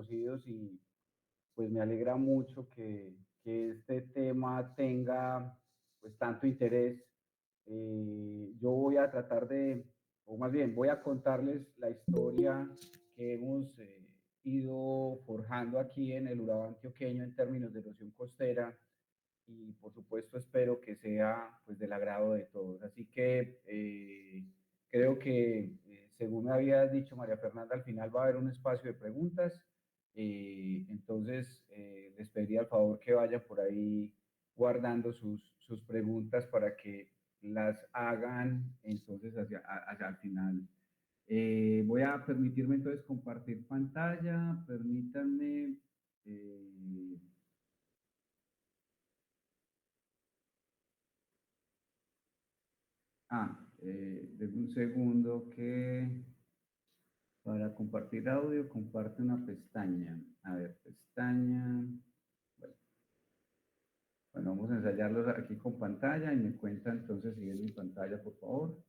conocidos y pues me alegra mucho que este tema tenga pues tanto interés. Yo voy a tratar de, o más bien voy a contarles la historia que hemos ido forjando aquí en el Urabá antioqueño en términos de erosión costera y por supuesto espero que sea pues del agrado de todos. Así que creo que según me había dicho María Fernanda, al final va a haber un espacio de preguntas. Entonces les pediría al favor que vayan por ahí guardando sus preguntas para que las hagan entonces hacia el final. Voy a permitirme entonces compartir pantalla, permítanme. Eh, denme un segundo que para compartir audio comparte una pestaña. A ver, pestaña. Bueno, bueno, vamos a ensayarlos aquí con pantalla y me cuenta entonces si es mi pantalla, por favor.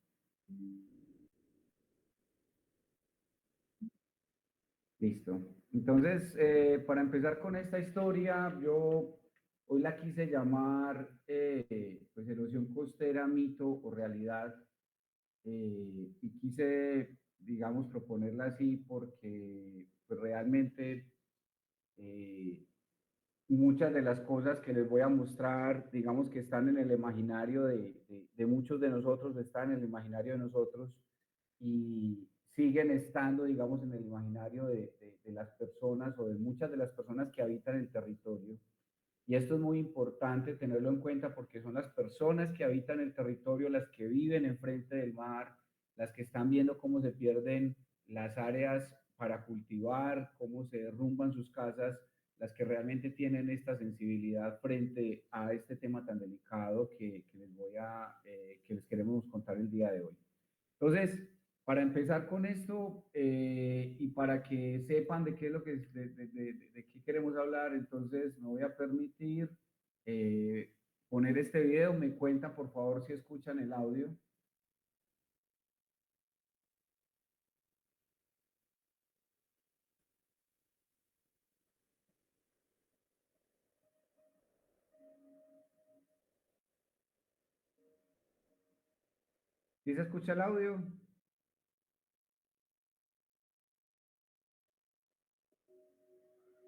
Listo. Entonces, para empezar con esta historia, yo hoy la quise llamar pues erosión costera, mito o realidad. Y quise, digamos, proponerla así porque pues, realmente muchas de las cosas que les voy a mostrar, digamos que están en el imaginario de muchos de nosotros, están en el imaginario de nosotros y siguen estando, digamos, en el imaginario de las personas o de muchas de las personas que habitan el territorio. Y esto es muy importante tenerlo en cuenta porque son las personas que habitan el territorio, las que viven enfrente del mar, las que están viendo cómo se pierden las áreas para cultivar, cómo se derrumban sus casas, las que realmente tienen esta sensibilidad frente a este tema tan delicado que les queremos contar el día de hoy. Entonces, para empezar con esto y para que sepan de qué es lo que de qué queremos hablar, entonces me voy a permitir poner este video. Me cuentan, por favor, si escuchan el audio. ¿Sí se escucha el audio?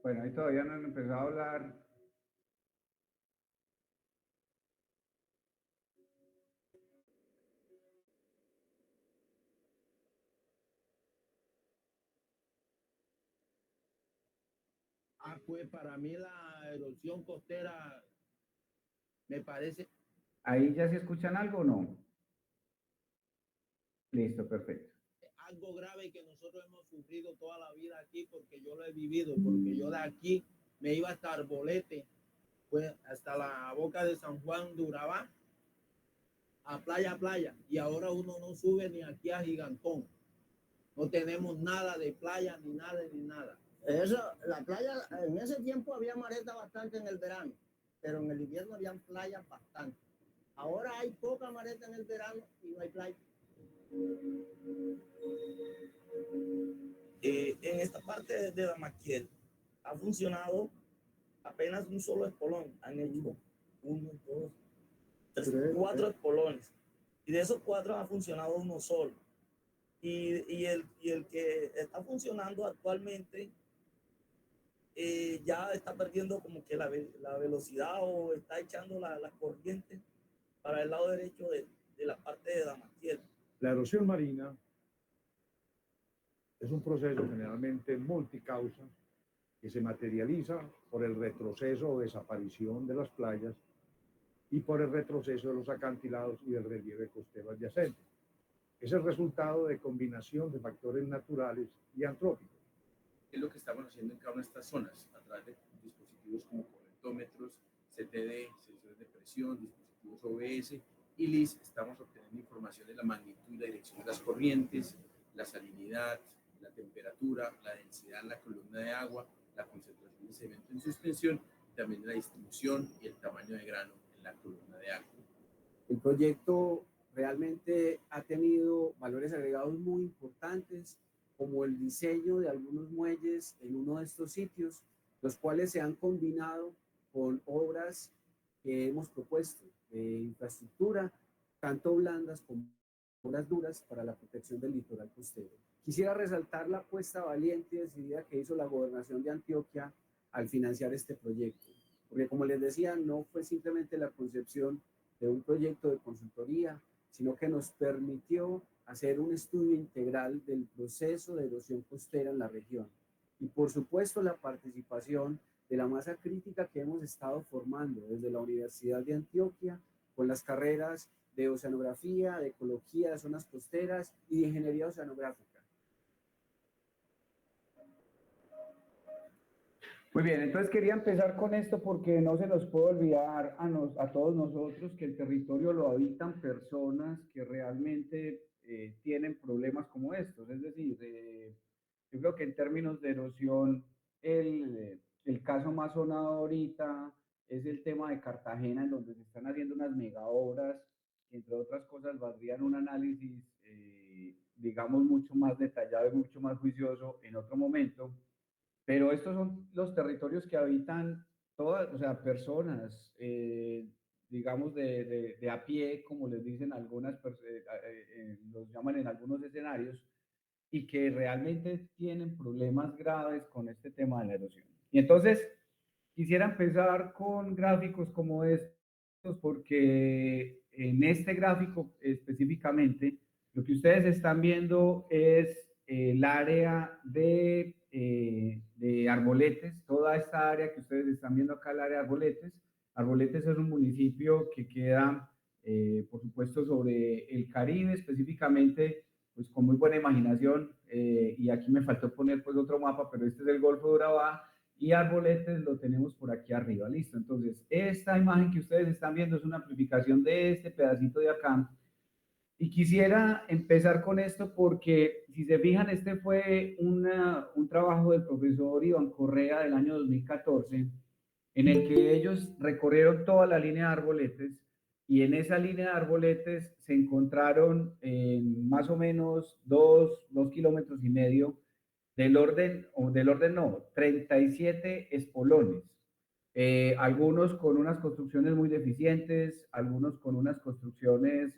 Bueno, ahí todavía no han empezado a hablar. Pues para mí la erosión costera me parece... ¿Ahí ya se escuchan algo o no? Listo, perfecto. algo grave que nosotros hemos sufrido toda la vida aquí, porque yo lo he vivido, porque yo de aquí me iba hasta Arbolete, pues hasta la boca de San Juan de Urabá, a playa, y ahora uno no sube ni aquí a Gigantón. No tenemos nada de playa, ni nada, ni nada. Eso, la playa, en ese tiempo había mareta bastante en el verano, pero en el invierno había playas bastante. Ahora hay poca mareta en el verano y no hay playa. En esta parte de Damaquiel ha funcionado apenas un solo espolón. Han hecho 1, 2, 3, 4 espolones. Y de esos 4 ha funcionado uno solo. Y el que está funcionando actualmente ya está perdiendo como que la velocidad o está echando las corrientes para el lado derecho de la parte de Damaquiel. La erosión marina es un proceso generalmente multicausa que se materializa por el retroceso o desaparición de las playas y por el retroceso de los acantilados y del relieve costero adyacente. Es el resultado de combinación de factores naturales y antrópicos. Es lo que estamos haciendo en cada una de estas zonas, a través de dispositivos como correntómetros, CTD, sensores de presión, dispositivos OBS y LIS. Estamos obteniendo información de la magnitud y la dirección de las corrientes, la salinidad, la temperatura, la densidad en la columna de agua, la concentración de sedimento en suspensión, también la distribución y el tamaño de grano en la columna de agua. El proyecto realmente ha tenido valores agregados muy importantes como el diseño de algunos muelles en uno de estos sitios, los cuales se han combinado con obras que hemos propuesto de infraestructura, tanto blandas como obras duras para la protección del litoral costero. Quisiera resaltar la apuesta valiente y decidida que hizo la gobernación de Antioquia al financiar este proyecto, porque como les decía, no fue simplemente la concepción de un proyecto de consultoría, sino que nos permitió hacer un estudio integral del proceso de erosión costera en la región. Y por supuesto la participación de la masa crítica que hemos estado formando desde la Universidad de Antioquia con las carreras de oceanografía, de ecología de zonas costeras y de ingeniería oceanográfica. Muy bien, entonces quería empezar con esto porque no se nos puede olvidar a todos nosotros que el territorio lo habitan personas que realmente tienen problemas como estos. Es decir, yo creo que en términos de erosión, el caso más sonado ahorita es el tema de Cartagena, en donde se están haciendo unas mega obras, que entre otras cosas valdrían un análisis, digamos, mucho más detallado y mucho más juicioso en otro momento. Pero estos son los territorios que habitan todas, o sea, personas, digamos, de a pie, como les dicen algunas, los llaman en algunos escenarios, y que realmente tienen problemas graves con este tema de la erosión. Y entonces, quisiera empezar con gráficos como estos, porque en este gráfico específicamente, lo que ustedes están viendo es el área de Arboletes, toda esta área que ustedes están viendo acá, el área de Arboletes. Arboletes es un municipio que queda, por supuesto, sobre el Caribe, específicamente, pues con muy buena imaginación, y aquí me faltó poner pues otro mapa, pero este es el Golfo de Urabá, y Arboletes lo tenemos por aquí arriba, listo. Entonces, esta imagen que ustedes están viendo es una amplificación de este pedacito de acá, y quisiera empezar con esto porque, si se fijan, este fue un trabajo del profesor Iván Correa del año 2014, en el que ellos recorrieron toda la línea de Arboletes, y en esa línea de Arboletes se encontraron más o menos 2,5 kilómetros del orden no, 37 espolones. Algunos con unas construcciones muy deficientes, algunos con unas construcciones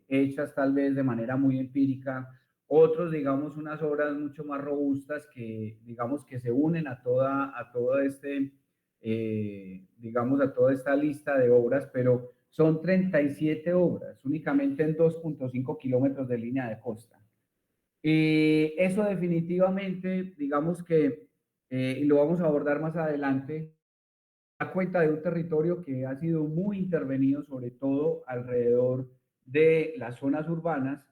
hechas tal vez de manera muy empírica, otros, digamos, unas obras mucho más robustas que, digamos, que se unen a toda digamos, a toda esta lista de obras, pero son 37 obras, únicamente en 2,5 kilómetros de línea de costa. Eso definitivamente, digamos que, y lo vamos a abordar más adelante, da cuenta de un territorio que ha sido muy intervenido, sobre todo alrededor de las zonas urbanas,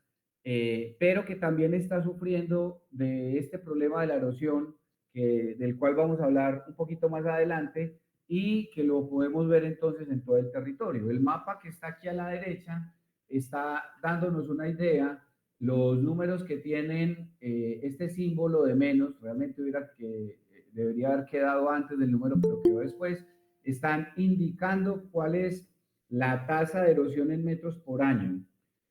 pero que también está sufriendo de este problema de la erosión, del cual vamos a hablar un poquito más adelante, y que lo podemos ver entonces en todo el territorio. El mapa que está aquí a la derecha está dándonos una idea. Los números que tienen este símbolo de menos, realmente debería haber quedado antes del número, pero quedó después, están indicando cuál es la tasa de erosión en metros por año.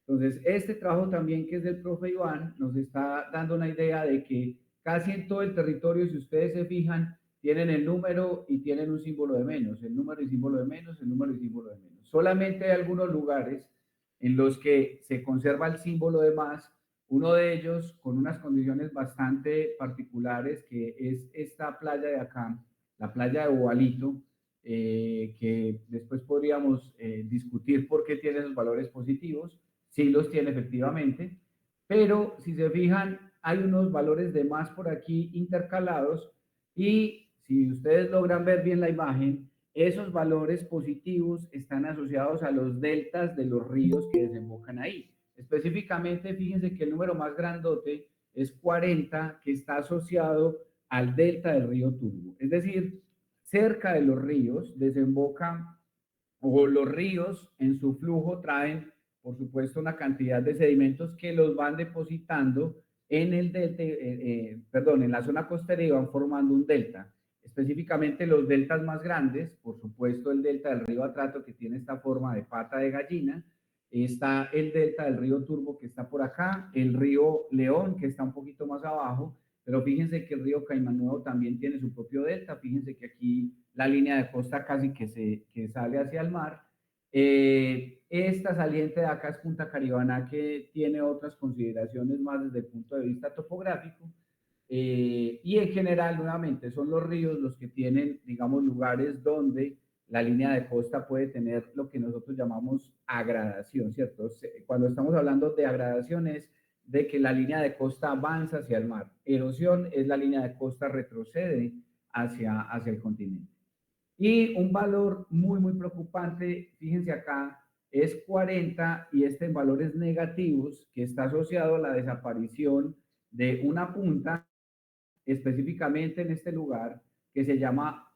Entonces, este trabajo también, que es del profe Iván, nos está dando una idea de que casi en todo el territorio, si ustedes se fijan, tienen el número y tienen un símbolo de menos, el número y símbolo de menos, el número y símbolo de menos. Solamente hay algunos lugares en los que se conserva el símbolo de más, uno de ellos con unas condiciones bastante particulares, que es esta playa de acá, la playa de Bobalito, que después podríamos discutir por qué tiene esos valores positivos. Sí los tiene efectivamente, pero si se fijan, hay unos valores de más por aquí intercalados, y si ustedes logran ver bien la imagen, esos valores positivos están asociados a los deltas de los ríos que desembocan ahí. Específicamente, fíjense que el número más grandote es 40, que está asociado al delta del río Turbo. Es decir, cerca de los ríos desembocan, o los ríos en su flujo traen, por supuesto, una cantidad de sedimentos que los van depositando en el delta, en la zona costera, y van formando un delta. Específicamente los deltas más grandes, por supuesto el delta del río Atrato, que tiene esta forma de pata de gallina, está el delta del río Turbo que está por acá, el río León que está un poquito más abajo, pero fíjense que el río Caimán Nuevo también tiene su propio delta, fíjense que aquí la línea de costa casi que sale hacia el mar. Esta saliente de acá es Punta Caribaná, que tiene otras consideraciones más desde el punto de vista topográfico. Y en general, nuevamente, son los ríos los que tienen, digamos, lugares donde la línea de costa puede tener lo que nosotros llamamos agradación, ¿cierto? Cuando estamos hablando de agradación es de que la línea de costa avanza hacia el mar. Erosión es la línea de costa retrocede hacia el continente. Y un valor muy preocupante, fíjense acá, es 40 y este en valores negativos que está asociado a la desaparición de una punta, específicamente en este lugar, que se llama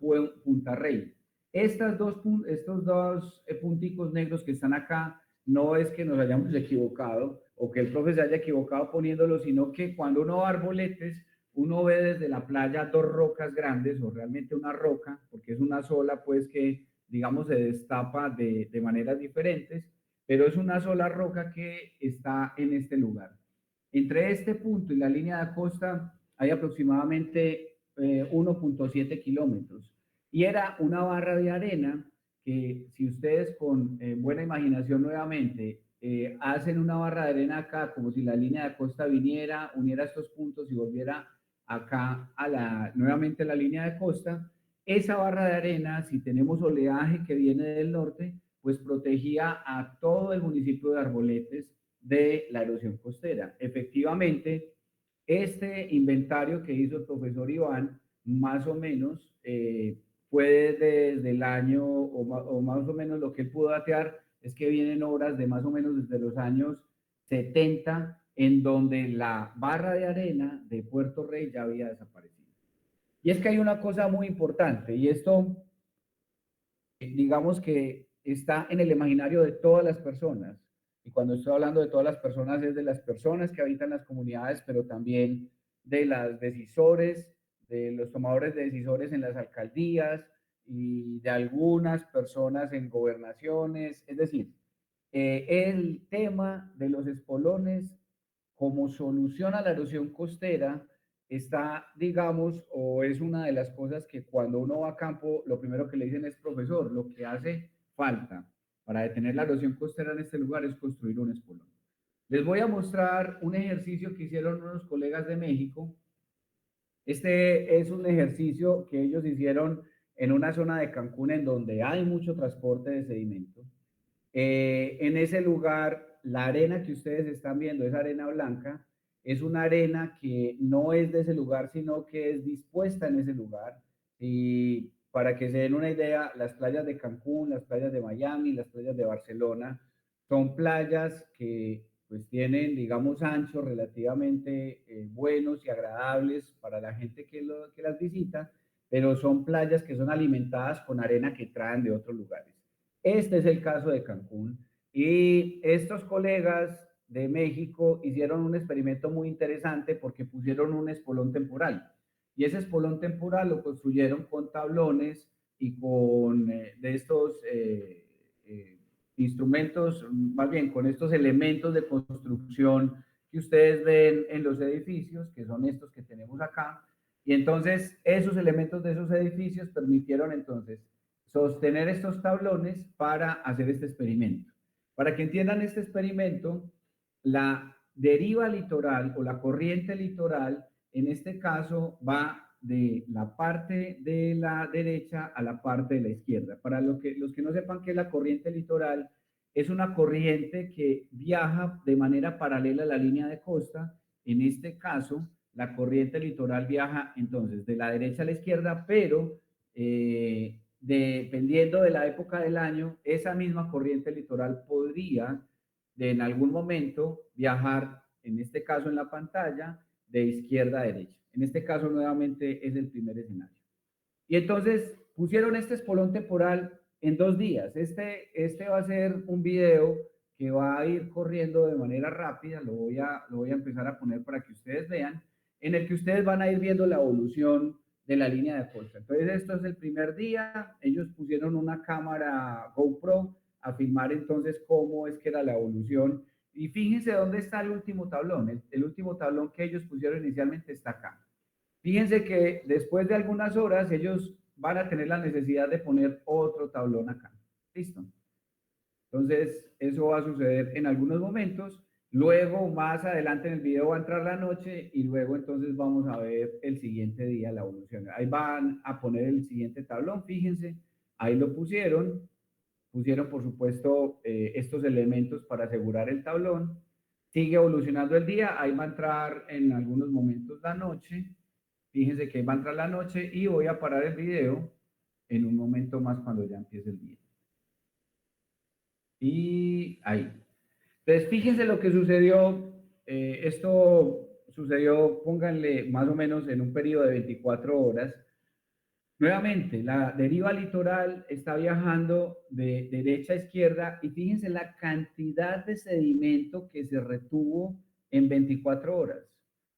Punta Rey. Estos dos punticos negros que están acá, no es que nos hayamos equivocado o que el profe se haya equivocado poniéndolos, sino que cuando uno va a Arboletes, uno ve desde la playa dos rocas grandes o realmente una roca, porque es una sola, pues que digamos se destapa de maneras diferentes, pero es una sola roca que está en este lugar. Entre este punto y la línea de costa hay aproximadamente 1.7 kilómetros y era una barra de arena que si ustedes con buena imaginación nuevamente hacen una barra de arena acá como si la línea de costa viniera, uniera estos puntos y volviera acá nuevamente a la línea de costa, esa barra de arena, si tenemos oleaje que viene del norte, pues protegía a todo el municipio de Arboletes de la erosión costera. Efectivamente, este inventario que hizo el profesor Iván, más o menos, fue desde el año, o más o menos lo que él pudo datear, es que vienen obras de más o menos desde los años 70, en donde la barra de arena de Puerto Rey ya había desaparecido. Y es que hay una cosa muy importante, y esto, digamos que está en el imaginario de todas las personas, y cuando estoy hablando de todas las personas es de las personas que habitan las comunidades, pero también de las decisores, de los tomadores de decisores en las alcaldías y de algunas personas en gobernaciones. Es decir, el tema de los espolones como solución a la erosión costera está, digamos, o es una de las cosas que cuando uno va a campo, lo primero que le dicen es, profesor, lo que hace falta para detener la erosión costera en este lugar es construir un espolón. Les voy a mostrar un ejercicio que hicieron unos colegas de México. Este es un ejercicio que ellos hicieron en una zona de Cancún en donde hay mucho transporte de sedimento. En ese lugar, la arena que ustedes están viendo, esa arena blanca, es una arena que no es de ese lugar, sino que es dispuesta en ese lugar. Y para que se den una idea, las playas de Cancún, las playas de Miami, las playas de Barcelona, son playas que pues tienen, digamos, anchos relativamente buenos y agradables para la gente que las visita, pero son playas que son alimentadas con arena que traen de otros lugares. Este es el caso de Cancún y estos colegas de México hicieron un experimento muy interesante porque pusieron un espolón temporal y ese espolón temporal lo construyeron con tablones y con de estos instrumentos, más bien con estos elementos de construcción que ustedes ven en los edificios, que son estos que tenemos acá, y entonces esos elementos de esos edificios permitieron entonces sostener estos tablones para hacer este experimento. Para que entiendan este experimento, la deriva litoral o la corriente litoral, en este caso, va de la parte de la derecha a la parte de la izquierda. Para los que no sepan qué es la corriente litoral, es una corriente que viaja de manera paralela a la línea de costa. En este caso, la corriente litoral viaja entonces de la derecha a la izquierda, pero dependiendo de la época del año, esa misma corriente litoral podría en algún momento viajar, en este caso en la pantalla, de izquierda a derecha. En este caso nuevamente es el primer escenario. Y entonces pusieron este espolón temporal en 2 días. Este va a ser un video que va a ir corriendo de manera rápida, lo voy a empezar a poner para que ustedes vean, en el que ustedes van a ir viendo la evolución de la línea de costa. Entonces esto es el primer día, ellos pusieron una cámara GoPro a filmar entonces cómo es que era la evolución. Y fíjense dónde está el último tablón. El último tablón que ellos pusieron inicialmente está acá. Fíjense que después de algunas horas ellos van a tener la necesidad de poner otro tablón acá. ¿Listo? Entonces, eso va a suceder en algunos momentos. Luego, más adelante en el video va a entrar la noche y luego entonces vamos a ver el siguiente día, la evolución. Ahí van a poner el siguiente tablón, fíjense, ahí lo pusieron. Pusieron, por supuesto, estos elementos para asegurar el tablón. Sigue evolucionando el día, ahí va a entrar en algunos momentos la noche. Fíjense que va a entrar la noche y voy a parar el video en un momento más cuando ya empiece el día. Y ahí. Entonces, fíjense lo que sucedió. Esto sucedió, pónganle más o menos en un periodo de 24 horas. Nuevamente, la deriva litoral está viajando de derecha a izquierda y fíjense la cantidad de sedimento que se retuvo en 24 horas,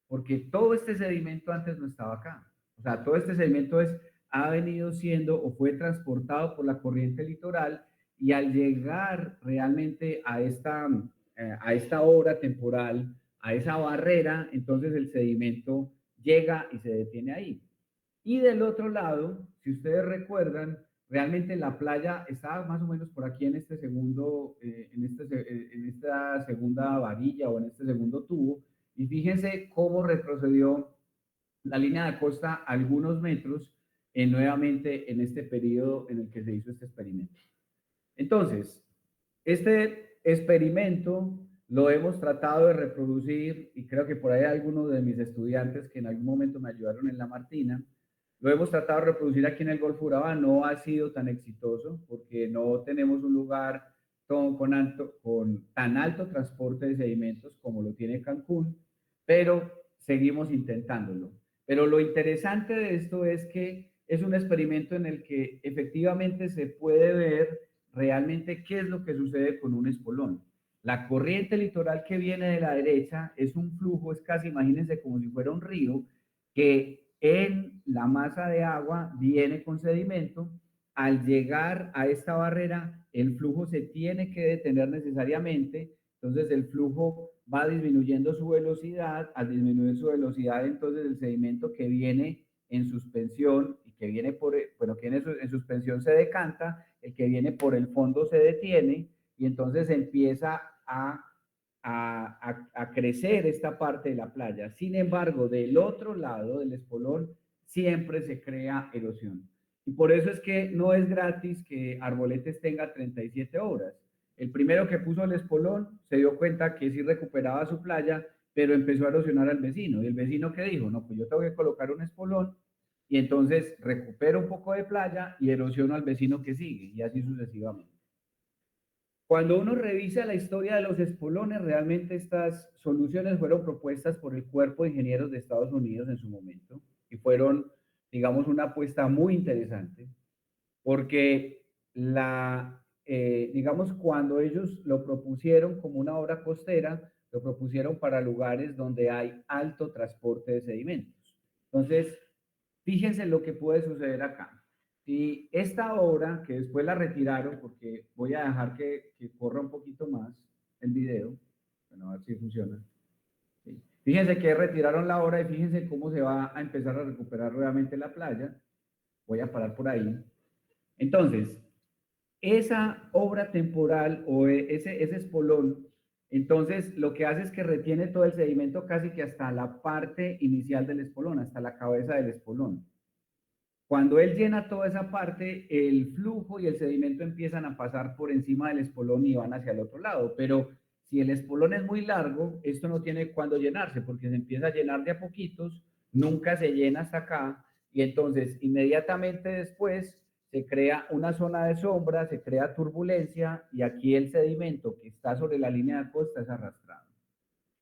porque todo este sedimento antes no estaba acá. O sea, todo este sedimento ha venido siendo o fue transportado por la corriente litoral y al llegar realmente a esta obra temporal, a esa barrera, entonces el sedimento llega y se detiene ahí. Y del otro lado, si ustedes recuerdan, realmente la playa estaba más o menos por aquí en este segundo, en esta segunda varilla o en este segundo tubo. Y fíjense cómo retrocedió la línea de costa algunos metros nuevamente en este periodo en el que se hizo este experimento. Entonces, este experimento lo hemos tratado de reproducir y creo que por ahí algunos de mis estudiantes que en algún momento me ayudaron en La Martina, lo hemos tratado de reproducir aquí en el Golfo Urabá. No ha sido tan exitoso porque no tenemos un lugar con tan alto transporte de sedimentos como lo tiene Cancún, pero seguimos intentándolo. Pero lo interesante de esto es que es un experimento en el que efectivamente se puede ver realmente qué es lo que sucede con un espolón. La corriente litoral que viene de la derecha es un flujo, es casi, imagínense, como si fuera un río, que en la masa de agua viene con sedimento. Al llegar a esta barrera, el flujo se tiene que detener necesariamente, entonces el flujo va disminuyendo su velocidad. Al disminuir su velocidad, entonces el sedimento que viene en suspensión y que viene en suspensión se decanta, el que viene por el fondo se detiene y entonces empieza a crecer esta parte de la playa. Sin embargo, del otro lado del espolón siempre se crea erosión. Y por eso es que no es gratis que Arboletes tenga 37 obras. El primero que puso el espolón se dio cuenta que sí recuperaba su playa, pero empezó a erosionar al vecino. Y el vecino, ¿qué dijo? No, pues yo tengo que colocar un espolón y entonces recupero un poco de playa y erosiono al vecino que sigue, y así sucesivamente. Cuando uno revisa la historia de los espolones, realmente estas soluciones fueron propuestas por el Cuerpo de Ingenieros de Estados Unidos en su momento y fueron, digamos, una apuesta muy interesante porque digamos, cuando ellos lo propusieron como una obra costera, lo propusieron para lugares donde hay alto transporte de sedimentos. Entonces, fíjense lo que puede suceder acá. Si esta obra, que después la retiraron, porque voy a dejar que corra un poquito más el video, bueno, a ver si funciona. Sí. Fíjense que retiraron la obra y fíjense cómo se va a empezar a recuperar nuevamente la playa. Voy a parar por ahí. Entonces, esa obra temporal o ese espolón, entonces lo que hace es que retiene todo el sedimento casi que hasta la parte inicial del espolón, hasta la cabeza del espolón. Cuando él llena toda esa parte, el flujo y el sedimento empiezan a pasar por encima del espolón y van hacia el otro lado. Pero si el espolón es muy largo, esto no tiene cuándo llenarse, porque se empieza a llenar de a poquitos, nunca se llena hasta acá, y entonces inmediatamente después se crea una zona de sombra, se crea turbulencia, y aquí el sedimento que está sobre la línea de costa es arrastrado.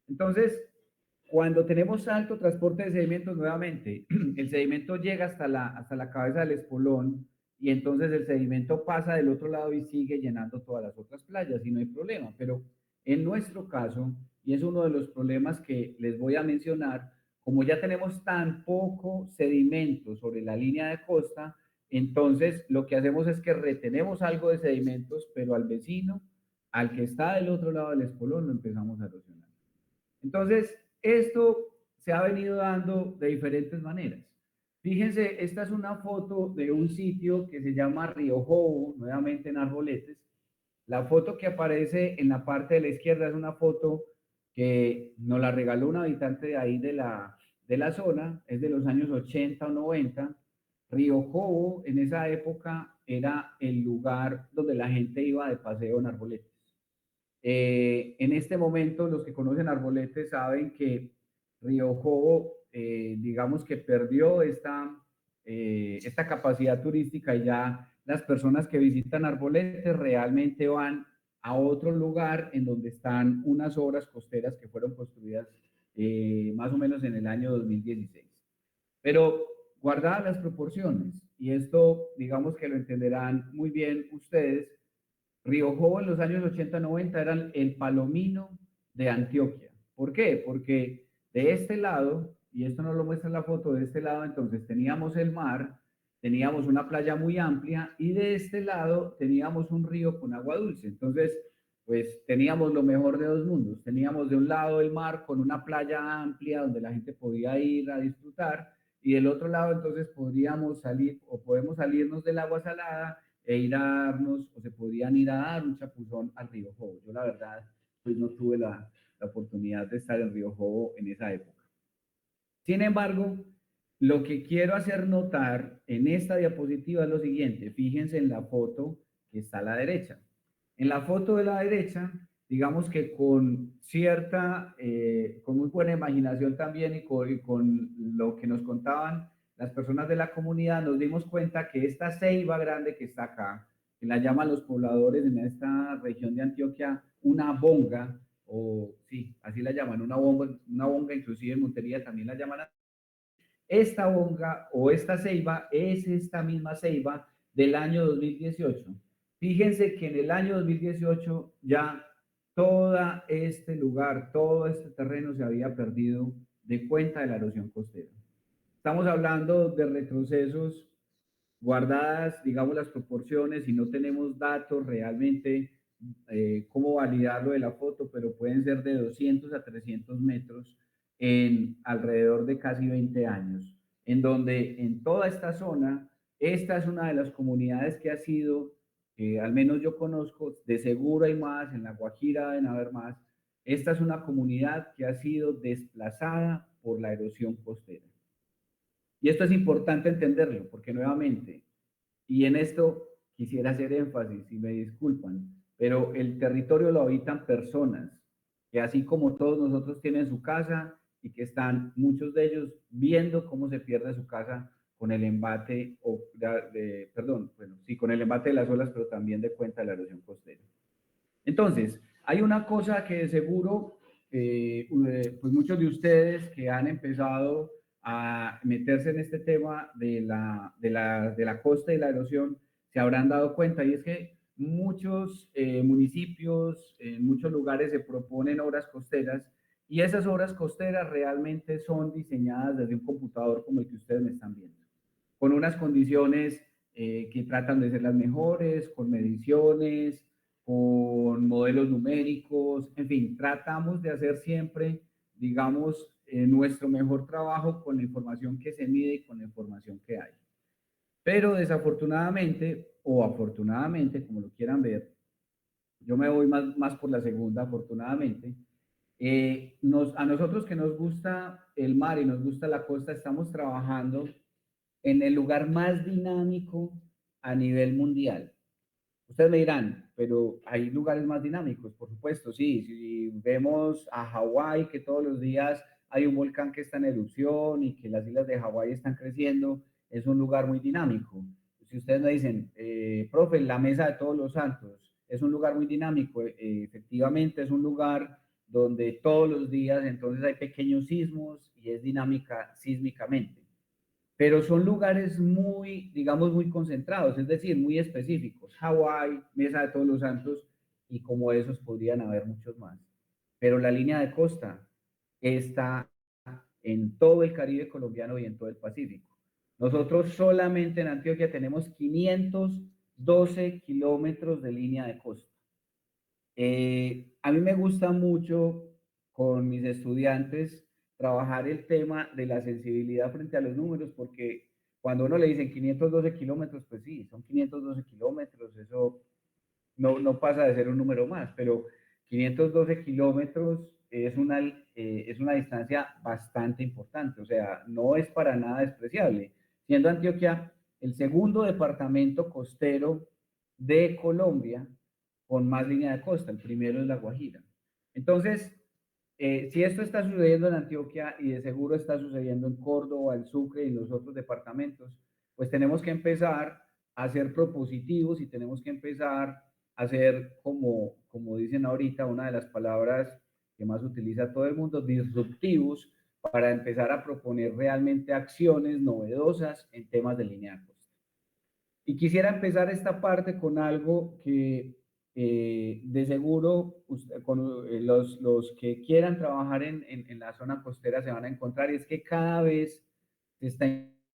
Entonces, cuando tenemos alto transporte de sedimentos, nuevamente, el sedimento llega hasta la cabeza del espolón y entonces el sedimento pasa del otro lado y sigue llenando todas las otras playas y no hay problema. Pero en nuestro caso, y es uno de los problemas que les voy a mencionar, como ya tenemos tan poco sedimento sobre la línea de costa, entonces lo que hacemos es que retenemos algo de sedimentos, pero al vecino, al que está del otro lado del espolón, lo empezamos a erosionar. Entonces, esto se ha venido dando de diferentes maneras. Fíjense, esta es una foto de un sitio que se llama Río Jobo, nuevamente en Arboletes. La foto que aparece en la parte de la izquierda es una foto que nos la regaló un habitante de ahí de la zona, es de los años 80 o 90. Río Jobo en esa época era el lugar donde la gente iba de paseo en Arboletes. En este momento, los que conocen Arboletes saben que Río Jobo, digamos que perdió esta capacidad turística y ya las personas que visitan Arboletes realmente van a otro lugar en donde están unas obras costeras que fueron construidas más o menos en el año 2016. Pero guardadas las proporciones, y esto digamos que lo entenderán muy bien ustedes, Río Jobo en los años 80-90 eran el Palomino de Antioquia. ¿Por qué? Porque de este lado, y esto nos lo muestra la foto, de este lado entonces teníamos el mar, teníamos una playa muy amplia y de este lado teníamos un río con agua dulce. Entonces, pues teníamos lo mejor de dos mundos. Teníamos de un lado el mar con una playa amplia donde la gente podía ir a disfrutar y del otro lado entonces podríamos salir o podemos salirnos del agua salada e ir a darnos, o se podían ir a dar un chapuzón al río Jobo. Yo la verdad, pues no tuve la oportunidad de estar en Río Jobo en esa época. Sin embargo, lo que quiero hacer notar en esta diapositiva es lo siguiente. Fíjense en la foto que está a la derecha. En la foto de la derecha, digamos que con cierta, con muy buena imaginación también y con lo que nos contaban las personas de la comunidad, nos dimos cuenta que esta ceiba grande que está acá, que la llaman los pobladores en esta región de Antioquia, una bonga, o sí, así la llaman, una bonga, inclusive en Montería también la llaman. Esta bonga o esta ceiba es esta misma ceiba del año 2018. Fíjense que en el año 2018 ya todo este lugar, todo este terreno se había perdido de cuenta de la erosión costera. Estamos hablando de retrocesos guardadas, digamos, las proporciones y no tenemos datos realmente cómo validarlo de la foto, pero pueden ser de 200 a 300 metros en alrededor de casi 20 años, en donde en toda esta zona, esta es una de las comunidades que ha sido, al menos yo conozco, de seguro hay más, en La Guajira deben haber más, esta es una comunidad que ha sido desplazada por la erosión costera. Y esto es importante entenderlo, porque nuevamente, y en esto quisiera hacer énfasis, y me disculpan, pero el territorio lo habitan personas que así como todos nosotros tienen su casa y que están muchos de ellos viendo cómo se pierde su casa con el embate, con el embate de las olas, pero también de cuenta de la erosión costera. Entonces, hay una cosa que de seguro, pues muchos de ustedes que han empezado a meterse en este tema de la costa y la erosión se habrán dado cuenta, y es que muchos municipios, en muchos lugares se proponen obras costeras, y esas obras costeras realmente son diseñadas desde un computador como el que ustedes me están viendo, con unas condiciones que tratan de ser las mejores, con mediciones, con modelos numéricos, en fin, tratamos de hacer siempre, digamos, nuestro mejor trabajo con la información que se mide y con la información que hay. Pero desafortunadamente, o afortunadamente, como lo quieran ver, yo me voy más por la segunda, afortunadamente, a nosotros que nos gusta el mar y nos gusta la costa, estamos trabajando en el lugar más dinámico a nivel mundial. Ustedes me dirán, pero hay lugares más dinámicos, por supuesto, sí. Si vemos a Hawái, que todos los días hay un volcán que está en erupción y que las islas de Hawái están creciendo, es un lugar muy dinámico. Si ustedes me dicen, profe, la Mesa de Todos los Santos es un lugar muy dinámico, efectivamente es un lugar donde todos los días entonces hay pequeños sismos y es dinámica sísmicamente, pero son lugares muy, digamos, muy concentrados, es decir, muy específicos. Hawái, Mesa de Todos los Santos, y como esos podrían haber muchos más. Pero la línea de costa está en todo el Caribe colombiano y en todo el Pacífico. Nosotros solamente en Antioquia tenemos 512 kilómetros de línea de costa. A mí me gusta mucho con mis estudiantes trabajar el tema de la sensibilidad frente a los números, porque cuando uno le dicen 512 kilómetros, pues sí, son 512 kilómetros, eso no pasa de ser un número más, pero 512 kilómetros es una distancia bastante importante, o sea, no es para nada despreciable, siendo Antioquia el segundo departamento costero de Colombia con más línea de costa, el primero es La Guajira. Entonces, si esto está sucediendo en Antioquia y de seguro está sucediendo en Córdoba, en Sucre y en los otros departamentos, pues tenemos que empezar a ser propositivos y tenemos que empezar a ser, como dicen ahorita, una de las palabras que más utiliza todo el mundo, disruptivos, para empezar a proponer realmente acciones novedosas en temas de línea de costa. Y quisiera empezar esta parte con algo que de seguro los que quieran trabajar en la zona costera se van a encontrar, y es que cada vez se está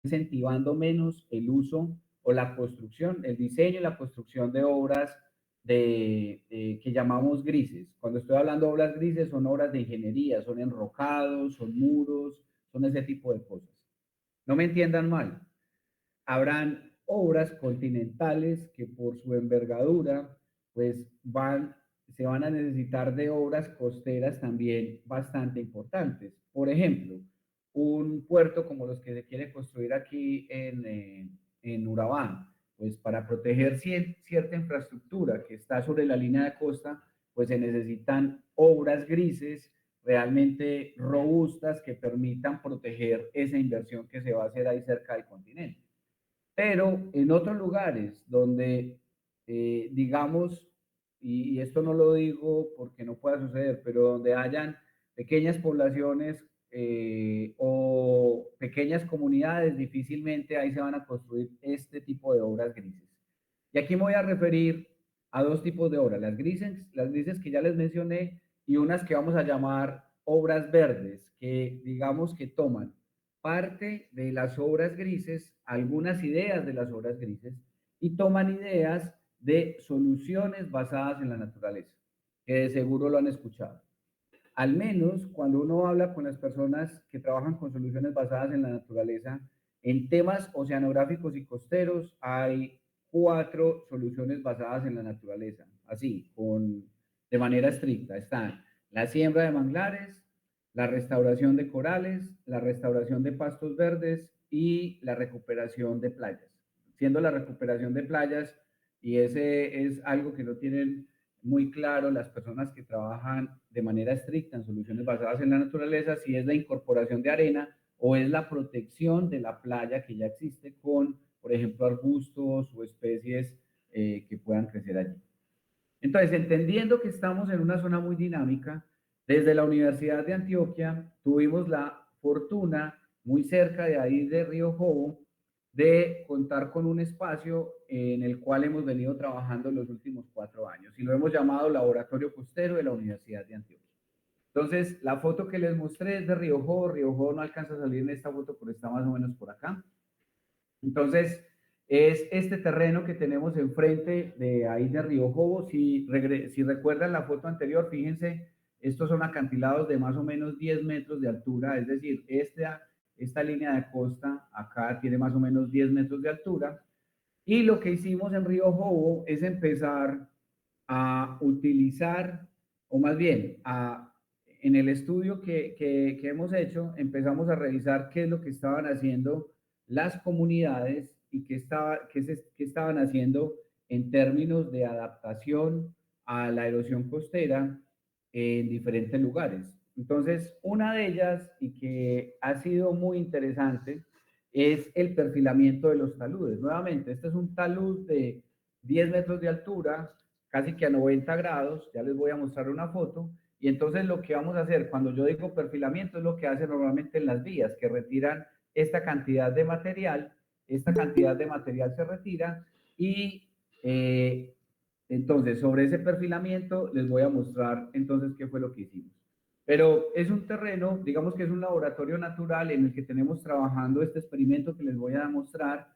incentivando menos el uso o la construcción, el diseño y la construcción de obras que llamamos grises. Cuando estoy hablando de obras grises, son obras de ingeniería, son enrocados, son muros, son ese tipo de cosas. No me entiendan mal, habrán obras continentales que por su envergadura, pues se van a necesitar de obras costeras también bastante importantes. Por ejemplo, un puerto como los que se quiere construir aquí en Urabá, pues para proteger cierta infraestructura que está sobre la línea de costa, pues se necesitan obras grises realmente robustas que permitan proteger esa inversión que se va a hacer ahí cerca del continente. Pero en otros lugares donde, digamos, y esto no lo digo porque no pueda suceder, pero donde hayan pequeñas poblaciones o pequeñas comunidades, difícilmente ahí se van a construir este tipo de obras grises. Y aquí me voy a referir a dos tipos de obras, las grises que ya les mencioné y unas que vamos a llamar obras verdes, que digamos que toman parte de las obras grises, algunas ideas de las obras grises, y toman ideas de soluciones basadas en la naturaleza, que de seguro lo han escuchado. Al menos cuando uno habla con las personas que trabajan con soluciones basadas en la naturaleza, en temas oceanográficos y costeros hay 4 soluciones basadas en la naturaleza, así, de manera estricta. Están la siembra de manglares, la restauración de corales, la restauración de pastos verdes y la recuperación de playas. Siendo la recuperación de playas, y ese es algo que no tienen muy claro las personas que trabajan de manera estricta en soluciones basadas en la naturaleza, si es la incorporación de arena o es la protección de la playa que ya existe con, por ejemplo, arbustos o especies que puedan crecer allí. Entonces, entendiendo que estamos en una zona muy dinámica, desde la Universidad de Antioquia tuvimos la fortuna, muy cerca de ahí de Río Jobo, de contar con un espacio en el cual hemos venido trabajando en los últimos 4 años y lo hemos llamado Laboratorio Costero de la Universidad de Antioquia. Entonces, la foto que les mostré es de Río Jobo no alcanza a salir en esta foto, pero está más o menos por acá. Entonces, es este terreno que tenemos enfrente de ahí de Río Jobo. Si recuerdan la foto anterior, fíjense, estos son acantilados de más o menos 10 metros de altura, es decir, esta línea de costa acá tiene más o menos 10 metros de altura. Y lo que hicimos en Río Jobo es empezar a utilizar, o más bien, en el estudio que hemos hecho, empezamos a revisar qué es lo que estaban haciendo las comunidades y qué estaban haciendo en términos de adaptación a la erosión costera en diferentes lugares. Entonces, una de ellas, y que ha sido muy interesante, es el perfilamiento de los taludes. Nuevamente, este es un talud de 10 metros de altura, casi que a 90 grados, ya les voy a mostrar una foto, y entonces lo que vamos a hacer, cuando yo digo perfilamiento, es lo que hacen normalmente en las vías, que retiran esta cantidad de material se retira, y entonces sobre ese perfilamiento les voy a mostrar entonces qué fue lo que hicimos. Pero es un terreno, digamos que es un laboratorio natural en el que tenemos trabajando este experimento que les voy a mostrar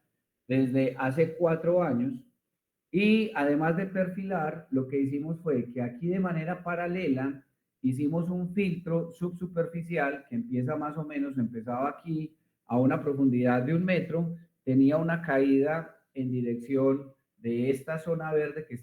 desde hace 4 años. Y además de perfilar, lo que hicimos fue que aquí de manera paralela hicimos un filtro subsuperficial que empieza más o menos, empezaba aquí a una profundidad de 1 metro, tenía una caída en dirección de esta zona verde que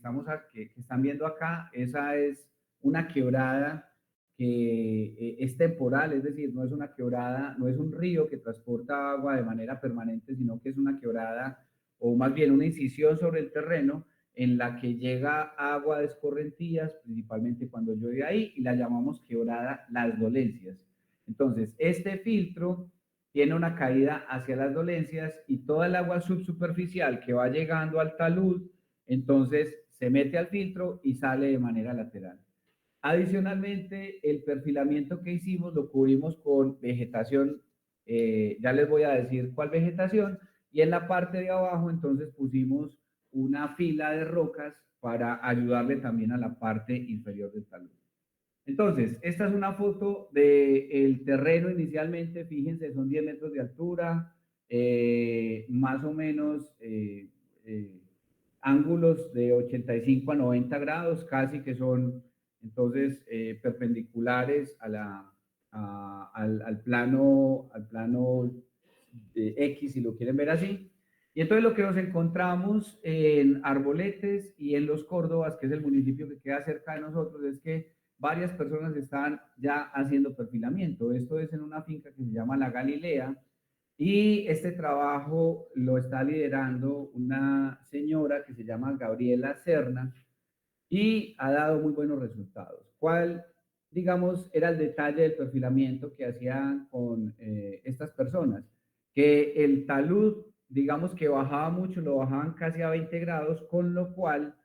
que están viendo acá. Esa es una quebrada que es temporal, es decir, no es una quebrada, no es un río que transporta agua de manera permanente, sino que es una quebrada o más bien una incisión sobre el terreno en la que llega agua de escorrentías, principalmente cuando llueve ahí, y la llamamos quebrada Las Dolencias. Entonces, este filtro tiene una caída hacia las dolencias y toda el agua subsuperficial que va llegando al talud, entonces se mete al filtro y sale de manera lateral. Adicionalmente, el perfilamiento que hicimos lo cubrimos con vegetación, ya les voy a decir cuál vegetación, y en la parte de abajo entonces pusimos una fila de rocas para ayudarle también a la parte inferior del talud. Entonces, esta es una foto del terreno inicialmente, fíjense, son 10 metros de altura, más o menos ángulos de 85 a 90 grados, casi que son entonces perpendiculares al plano de X, si lo quieren ver así. Y entonces lo que nos encontramos en Arboletes y en Los Córdobas, que es el municipio que queda cerca de nosotros, es que varias personas están ya haciendo perfilamiento. Esto es en una finca que se llama La Galilea, y este trabajo lo está liderando una señora que se llama Gabriela Serna y ha dado muy buenos resultados. ¿Cuál, digamos, era el detalle del perfilamiento que hacían con estas personas? Que el talud, digamos que bajaba mucho, lo bajaban casi a 20 grados, con lo cual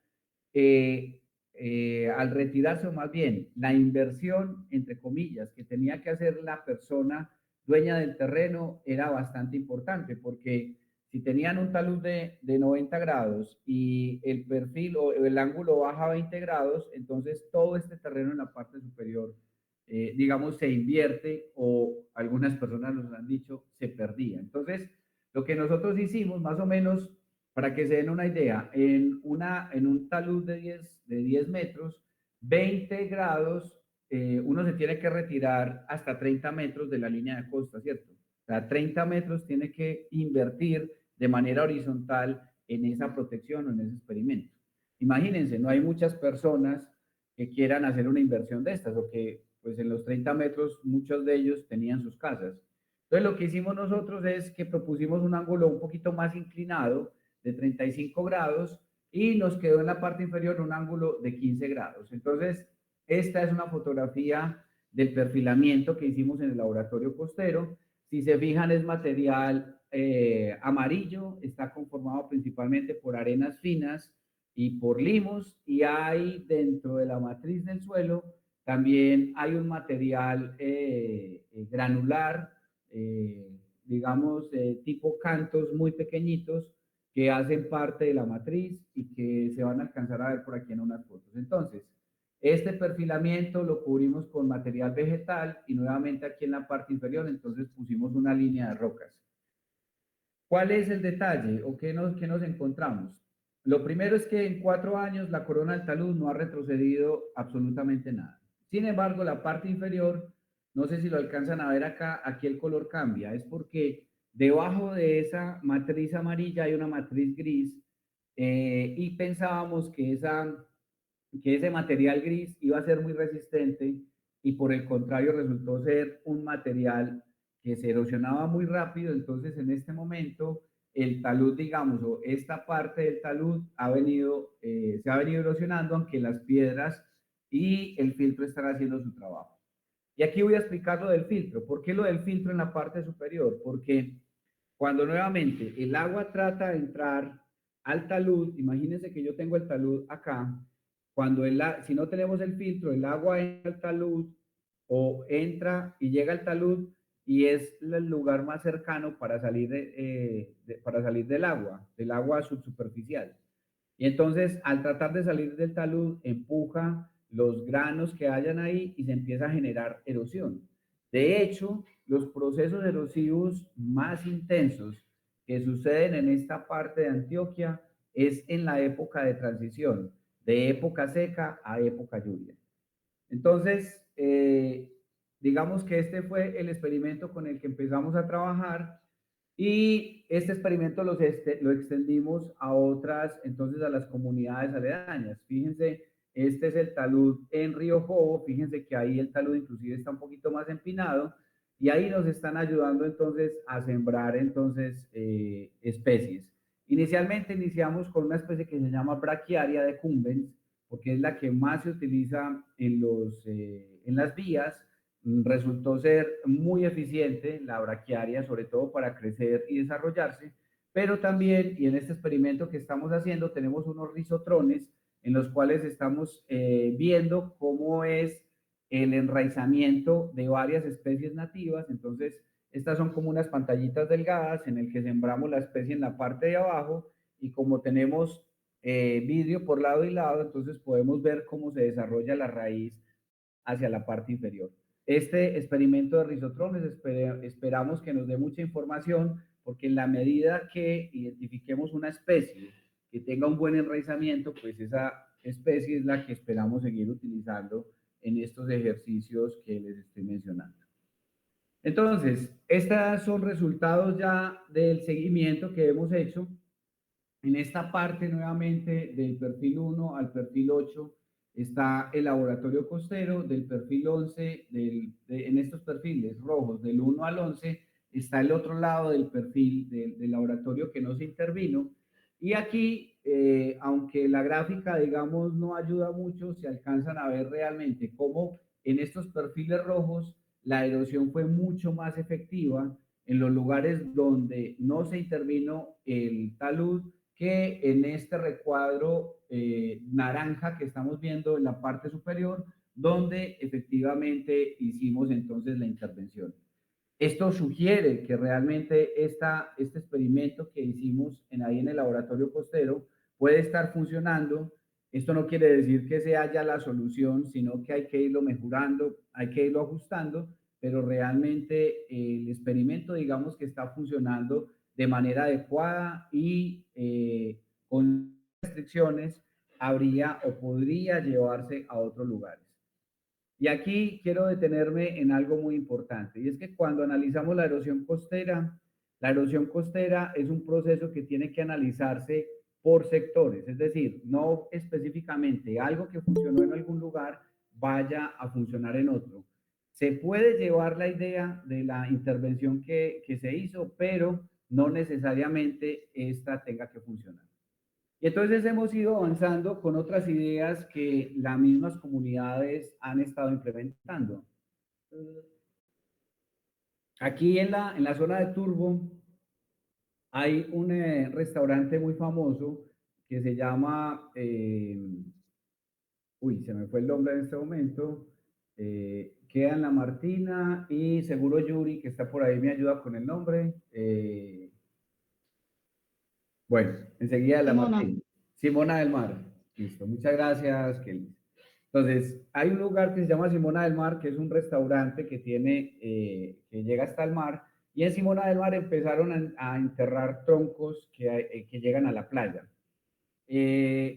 al retirarse, o más bien la inversión, entre comillas, que tenía que hacer la persona dueña del terreno era bastante importante, porque si tenían un talud de 90 grados y el perfil o el ángulo baja a 20 grados, entonces todo este terreno en la parte superior, digamos, se invierte, o algunas personas nos han dicho, se perdía. Entonces, lo que nosotros hicimos, más o menos, para que se den una idea, en un talud de 10 metros, 20 grados, uno se tiene que retirar hasta 30 metros de la línea de costa, ¿cierto? O sea, 30 metros tiene que invertir de manera horizontal en esa protección o en ese experimento. Imagínense, no hay muchas personas que quieran hacer una inversión de estas, o que pues en los 30 metros muchos de ellos tenían sus casas. Entonces lo que hicimos nosotros es que propusimos un ángulo un poquito más inclinado, de 35 grados, y nos quedó en la parte inferior un ángulo de 15 grados. Entonces, esta es una fotografía del perfilamiento que hicimos en el laboratorio costero. Si se fijan, es material amarillo, está conformado principalmente por arenas finas y por limos, y hay dentro de la matriz del suelo también hay un material granular, digamos, tipo cantos muy pequeñitos, que hacen parte de la matriz y que se van a alcanzar a ver por aquí en unas fotos. Entonces, este perfilamiento lo cubrimos con material vegetal, y nuevamente aquí en la parte inferior entonces pusimos una línea de rocas. ¿Cuál es el detalle o qué nos encontramos? Lo primero es que en 4 años la corona del talud no ha retrocedido absolutamente nada. Sin embargo, la parte inferior, no sé si lo alcanzan a ver acá, aquí el color cambia. Es porque debajo de esa matriz amarilla hay una matriz gris, y pensábamos que ese material gris iba a ser muy resistente, y por el contrario resultó ser un material que se erosionaba muy rápido. Entonces, en este momento, el talud, digamos, o esta parte del talud se ha venido erosionando, aunque las piedras y el filtro están haciendo su trabajo. Y aquí voy a explicar lo del filtro. ¿Por qué lo del filtro en la parte superior? Porque cuando nuevamente el agua trata de entrar al talud, imagínense que yo tengo el talud acá. Si no tenemos el filtro, el agua entra al talud, o entra y llega al talud, y es el lugar más cercano para salir del agua subsuperficial. Y entonces, al tratar de salir del talud, empuja los granos que hayan ahí y se empieza a generar erosión. De hecho, los procesos erosivos más intensos que suceden en esta parte de Antioquia es en la época de transición, de época seca a época lluvia. Entonces, digamos que este fue el experimento con el que empezamos a trabajar y este experimento lo extendimos a otras, entonces a las comunidades aledañas. Fíjense, este es el talud en Río Jobo, fíjense que ahí el talud inclusive está un poquito más empinado y ahí nos están ayudando entonces a sembrar entonces especies. Inicialmente iniciamos con una especie que se llama Brachiaria decumbens, porque es la que más se utiliza en las vías. Resultó ser muy eficiente la braquiaria, sobre todo para crecer y desarrollarse, pero también, y en este experimento que estamos haciendo, tenemos unos rizotrones en los cuales estamos viendo cómo es el enraizamiento de varias especies nativas. Entonces, estas son como unas pantallitas delgadas en el que sembramos la especie en la parte de abajo y como tenemos vidrio por lado y lado, entonces podemos ver cómo se desarrolla la raíz hacia la parte inferior. Este experimento de rizotrones esperamos que nos dé mucha información porque en la medida que identifiquemos una especie que tenga un buen enraizamiento, pues esa especie es la que esperamos seguir utilizando en estos ejercicios que les estoy mencionando. Entonces, estos son resultados ya del seguimiento que hemos hecho. En esta parte nuevamente del perfil 1 al perfil 8 está el laboratorio costero, del perfil 11, en estos perfiles rojos del 1 al 11 está el otro lado del perfil del laboratorio que no se intervino. Y aquí, aunque la gráfica, digamos, no ayuda mucho, se alcanzan a ver realmente cómo en estos perfiles rojos la erosión fue mucho más efectiva en los lugares donde no se intervino el talud que en este recuadro naranja que estamos viendo en la parte superior, donde efectivamente hicimos entonces la intervención. Esto sugiere que realmente este experimento que hicimos ahí en el laboratorio costero puede estar funcionando. Esto no quiere decir que sea ya la solución, sino que hay que irlo mejorando, hay que irlo ajustando, pero realmente el experimento, digamos que está funcionando de manera adecuada y con restricciones habría o podría llevarse a otros lugares. Y aquí quiero detenerme en algo muy importante, y es que cuando analizamos la erosión costera es un proceso que tiene que analizarse por sectores, es decir, no específicamente algo que funcionó en algún lugar vaya a funcionar en otro. Se puede llevar la idea de la intervención que se hizo, pero no necesariamente esta tenga que funcionar. Y entonces hemos ido avanzando con otras ideas que las mismas comunidades han estado implementando. Aquí en la zona de Turbo hay un restaurante muy famoso que se llama, se me fue el nombre en este momento, queda en La Martina y seguro Yuri, que está por ahí, me ayuda con el nombre. Bueno, enseguida La Martina. Simona del Mar. Listo, muchas gracias, Kelly. Entonces, hay un lugar que se llama Simona del Mar, que es un restaurante que tiene, que llega hasta el mar, y en Simona del Mar empezaron a enterrar troncos que llegan a la playa.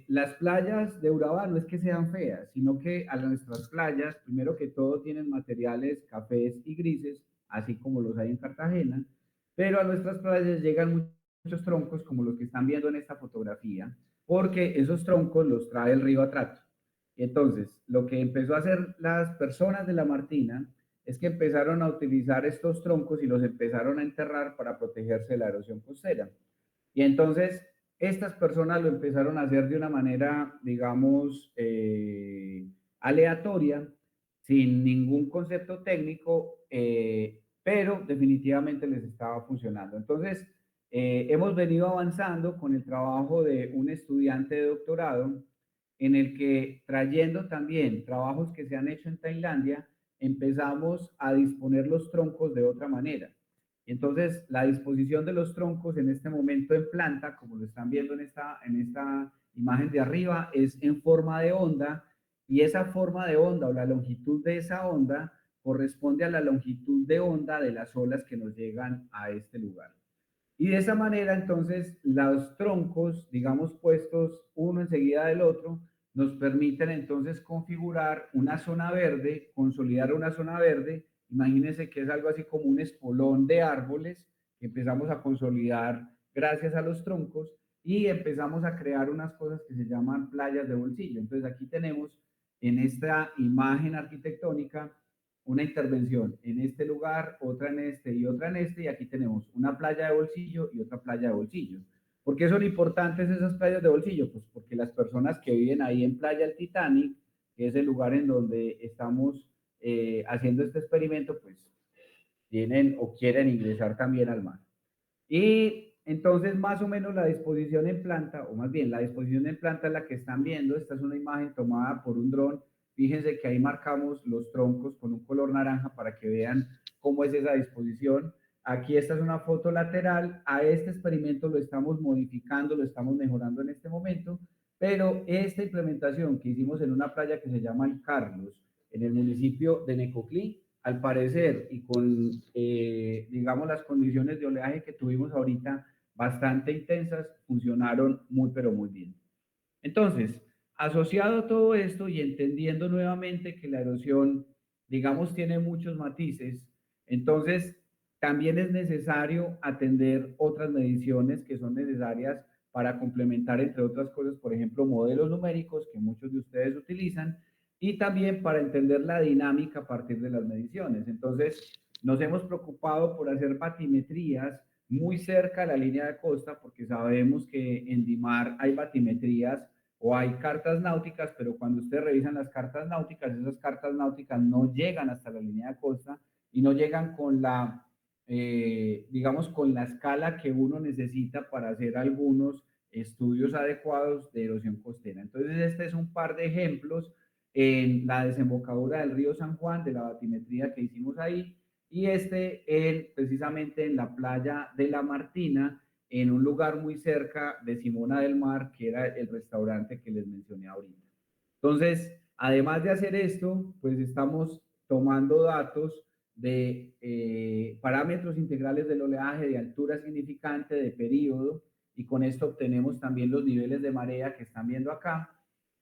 Las playas de Urabá no es que sean feas, sino que a nuestras playas, primero que todo, tienen materiales cafés y grises, así como los hay en Cartagena, pero a nuestras playas llegan muchos troncos, como los que están viendo en esta fotografía, porque esos troncos los trae el río Atrato. Entonces, lo que empezó a hacer las personas de La Martina es que empezaron a utilizar estos troncos y los empezaron a enterrar para protegerse de la erosión costera. Y entonces, estas personas lo empezaron a hacer de una manera, digamos, aleatoria, sin ningún concepto técnico, pero definitivamente les estaba funcionando. Entonces, hemos venido avanzando con el trabajo de un estudiante de doctorado en el que, trayendo también trabajos que se han hecho en Tailandia, empezamos a disponer los troncos de otra manera. Entonces, la disposición de los troncos en este momento en planta, como lo están viendo en esta imagen de arriba, es en forma de onda y esa forma de onda o la longitud de esa onda corresponde a la longitud de onda de las olas que nos llegan a este lugar. Y de esa manera, entonces, los troncos, digamos, puestos uno enseguida del otro, nos permiten entonces configurar una zona verde, consolidar una zona verde. Imagínense que es algo así como un espolón de árboles que empezamos a consolidar gracias a los troncos y empezamos a crear unas cosas que se llaman playas de bolsillo. Entonces, aquí tenemos en esta imagen arquitectónica una intervención en este lugar, otra en este y otra en este, y aquí tenemos una playa de bolsillo y otra playa de bolsillo. ¿Por qué son importantes esas playas de bolsillo? Pues porque las personas que viven ahí en Playa El Titanic, que es el lugar en donde estamos haciendo este experimento, pues tienen o quieren ingresar también al mar. Y entonces más o menos la disposición en planta, o más bien la disposición en planta es la que están viendo. Esta es una imagen tomada por un dron. Fíjense que ahí marcamos los troncos con un color naranja para que vean cómo es esa disposición. Aquí esta es una foto lateral. A este experimento lo estamos modificando, lo estamos mejorando en este momento, pero esta implementación que hicimos en una playa que se llama El Carlos, en el municipio de Necoclí, al parecer, y con, digamos, las condiciones de oleaje que tuvimos ahorita bastante intensas, funcionaron muy, pero muy bien. Entonces, asociado a todo esto y entendiendo nuevamente que la erosión, digamos, tiene muchos matices, entonces también es necesario atender otras mediciones que son necesarias para complementar, entre otras cosas, por ejemplo, modelos numéricos que muchos de ustedes utilizan, y también para entender la dinámica a partir de las mediciones. Entonces, nos hemos preocupado por hacer batimetrías muy cerca de la línea de costa, porque sabemos que en DIMAR hay batimetrías o hay cartas náuticas, pero cuando ustedes revisan las cartas náuticas, esas cartas náuticas no llegan hasta la línea de costa y no llegan con la, digamos, con la escala que uno necesita para hacer algunos estudios adecuados de erosión costera. Entonces, este es un par de ejemplos en la desembocadura del río San Juan, de la batimetría que hicimos ahí, y precisamente en la playa de La Martina, en un lugar muy cerca de Simona del Mar, que era el restaurante que les mencioné ahorita. Entonces, además de hacer esto, pues estamos tomando datos de parámetros integrales del oleaje, de altura significante, de periodo, y con esto obtenemos también los niveles de marea que están viendo acá.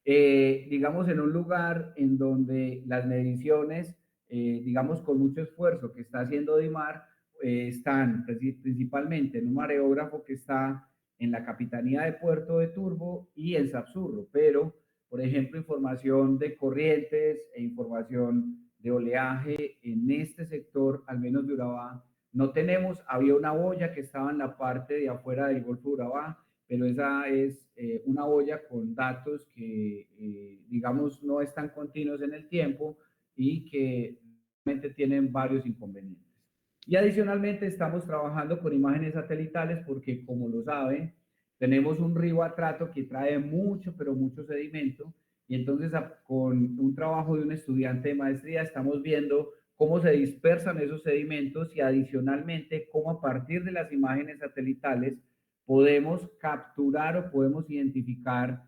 Digamos, en un lugar en donde las mediciones, digamos, con mucho esfuerzo que está haciendo DIMAR, están principalmente en un mareógrafo que está en la Capitanía de Puerto de Turbo y en Sapsurro, pero, por ejemplo, información de corrientes e información de oleaje en este sector, al menos de Urabá, no tenemos. Había una boya que estaba en la parte de afuera del Golfo de Urabá, pero esa es una boya con datos que, digamos, no están continuos en el tiempo y que realmente tienen varios inconvenientes. Y adicionalmente estamos trabajando con imágenes satelitales porque, como lo saben, tenemos un río Atrato que trae mucho, pero mucho sedimento, y entonces con un trabajo de un estudiante de maestría estamos viendo cómo se dispersan esos sedimentos y adicionalmente cómo a partir de las imágenes satelitales podemos capturar o podemos identificar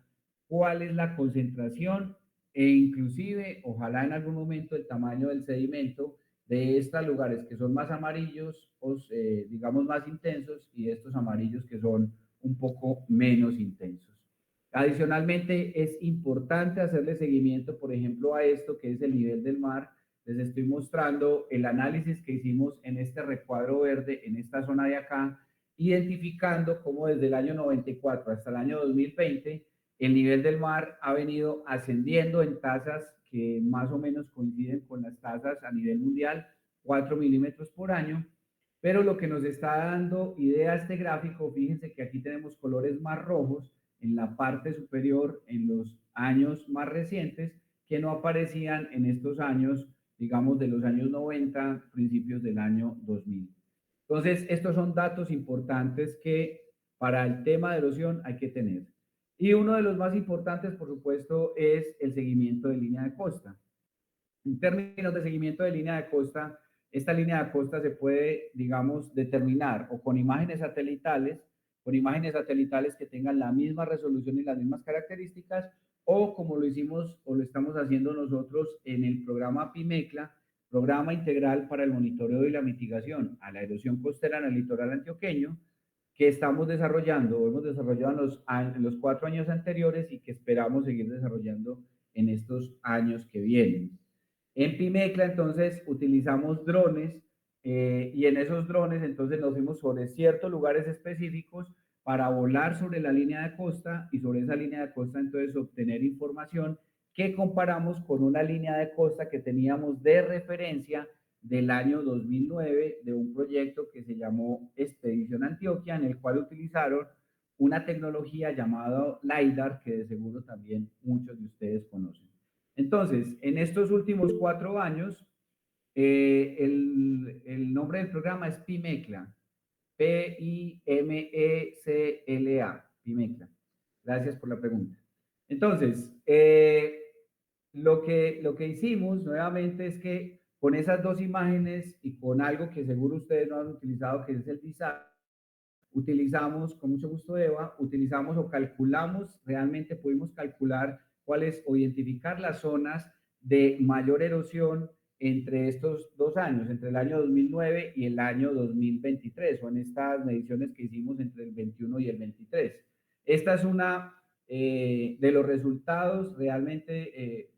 cuál es la concentración e inclusive, ojalá en algún momento, el tamaño del sedimento de estos lugares que son más amarillos, o, digamos más intensos, y de estos amarillos que son un poco menos intensos. Adicionalmente, es importante hacerle seguimiento, por ejemplo, a esto que es el nivel del mar. Les estoy mostrando el análisis que hicimos en este recuadro verde, en esta zona de acá, identificando cómo desde el año 94 hasta el año 2020 el nivel del mar ha venido ascendiendo en tasas que más o menos coinciden con las tasas a nivel mundial, 4 milímetros por año. Pero lo que nos está dando idea este gráfico, fíjense que aquí tenemos colores más rojos en la parte superior en los años más recientes, que no aparecían en estos años, digamos, de los años 90, principios del año 2000. Entonces, estos son datos importantes que para el tema de erosión hay que tener. Y uno de los más importantes, por supuesto, es el seguimiento de línea de costa. En términos de seguimiento de línea de costa, esta línea de costa se puede, digamos, determinar o con imágenes satelitales que tengan la misma resolución y las mismas características, o como lo hicimos o lo estamos haciendo nosotros en el programa PIMECLA, Programa Integral para el Monitoreo y la Mitigación a la Erosión Costera en el Litoral Antioqueño, que estamos desarrollando, o hemos desarrollado en los 4 años anteriores y que esperamos seguir desarrollando en estos años que vienen. En PIMECLA, entonces, utilizamos drones y en esos drones, entonces, nos fuimos sobre ciertos lugares específicos para volar sobre la línea de costa y sobre esa línea de costa, entonces, obtener información que comparamos con una línea de costa que teníamos de referencia del año 2009 de un proyecto que se llamó Expedición Antioquia, en el cual utilizaron una tecnología llamada LiDAR, que de seguro también muchos de ustedes conocen. Entonces, en estos últimos 4 años, el nombre del programa es PIMECLA, P-I-M-E-C-L-A, PIMECLA. Gracias por la pregunta. Entonces, lo que hicimos nuevamente es que con esas 2 imágenes y con algo que seguro ustedes no han utilizado, que es el design, utilizamos, con mucho gusto Eva, utilizamos o calculamos, realmente pudimos calcular cuáles o identificar las zonas de mayor erosión entre estos 2 años, entre el año 2009 y el año 2023. Son estas mediciones que hicimos entre el 21 y el 23. Esta es una de los resultados realmente,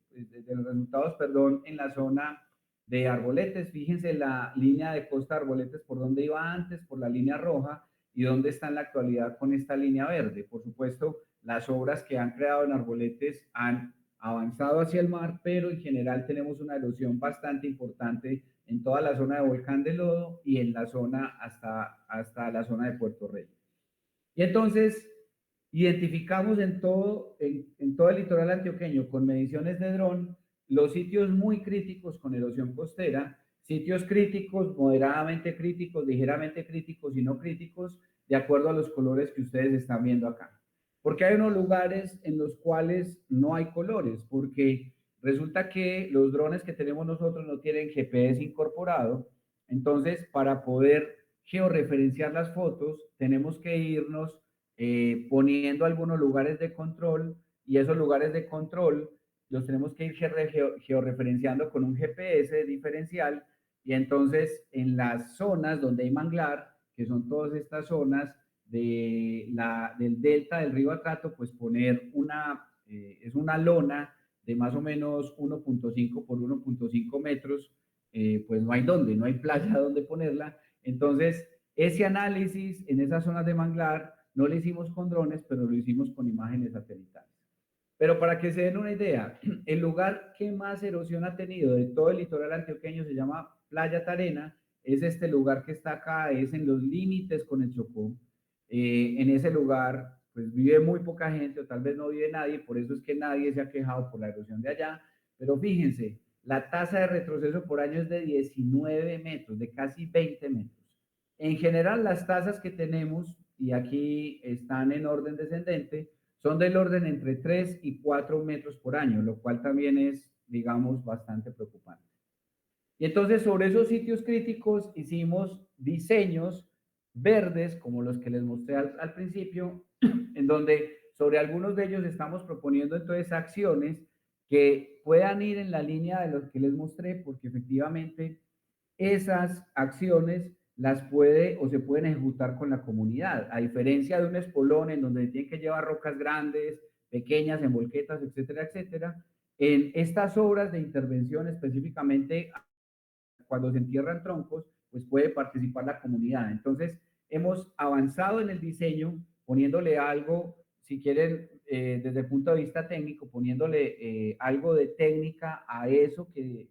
perdón, en la zona de Arboletes. Fíjense la línea de costa de Arboletes por donde iba antes, por la línea roja, y dónde está en la actualidad con esta línea verde. Por supuesto, las obras que han creado en Arboletes han avanzado hacia el mar, pero en general tenemos una erosión bastante importante en toda la zona de Volcán de Lodo y en la zona hasta la zona de Puerto Rey. Y entonces identificamos en todo el litoral antioqueño con mediciones de dron los sitios muy críticos con erosión costera, sitios críticos, moderadamente críticos, ligeramente críticos y no críticos, de acuerdo a los colores que ustedes están viendo acá. Porque hay unos lugares en los cuales no hay colores, porque resulta que los drones que tenemos nosotros no tienen GPS incorporado, entonces para poder georreferenciar las fotos tenemos que irnos poniendo algunos lugares de control y esos lugares de control los tenemos que ir georreferenciando con un GPS diferencial y entonces en las zonas donde hay manglar, que son todas estas zonas del delta del río Atrato, pues poner es una lona de más o menos 1.5 por 1.5 metros, pues no hay no hay playa donde ponerla. Entonces, ese análisis en esas zonas de manglar no lo hicimos con drones, pero lo hicimos con imágenes satelitales. Pero para que se den una idea, el lugar que más erosión ha tenido de todo el litoral antioqueño se llama Playa Tarena, es este lugar que está acá, es en los límites con el Chocó. En ese lugar, pues vive muy poca gente, o tal vez no vive nadie, por eso es que nadie se ha quejado por la erosión de allá, pero fíjense, la tasa de retroceso por año es de 19 metros, de casi 20 metros. En general, las tasas que tenemos, y aquí están en orden descendente, son del orden entre 3 y 4 metros por año, lo cual también es, digamos, bastante preocupante. Y entonces sobre esos sitios críticos hicimos diseños verdes, como los que les mostré al principio, en donde sobre algunos de ellos estamos proponiendo entonces acciones que puedan ir en la línea de los que les mostré, porque efectivamente esas acciones las puede o se pueden ejecutar con la comunidad, a diferencia de un espolón en donde tienen que llevar rocas grandes, pequeñas, en volquetas, etcétera, etcétera. En estas obras de intervención específicamente, cuando se entierran troncos, pues puede participar la comunidad. Entonces, hemos avanzado en el diseño, poniéndole algo, si quieren, desde el punto de vista técnico, poniéndole algo de técnica a eso que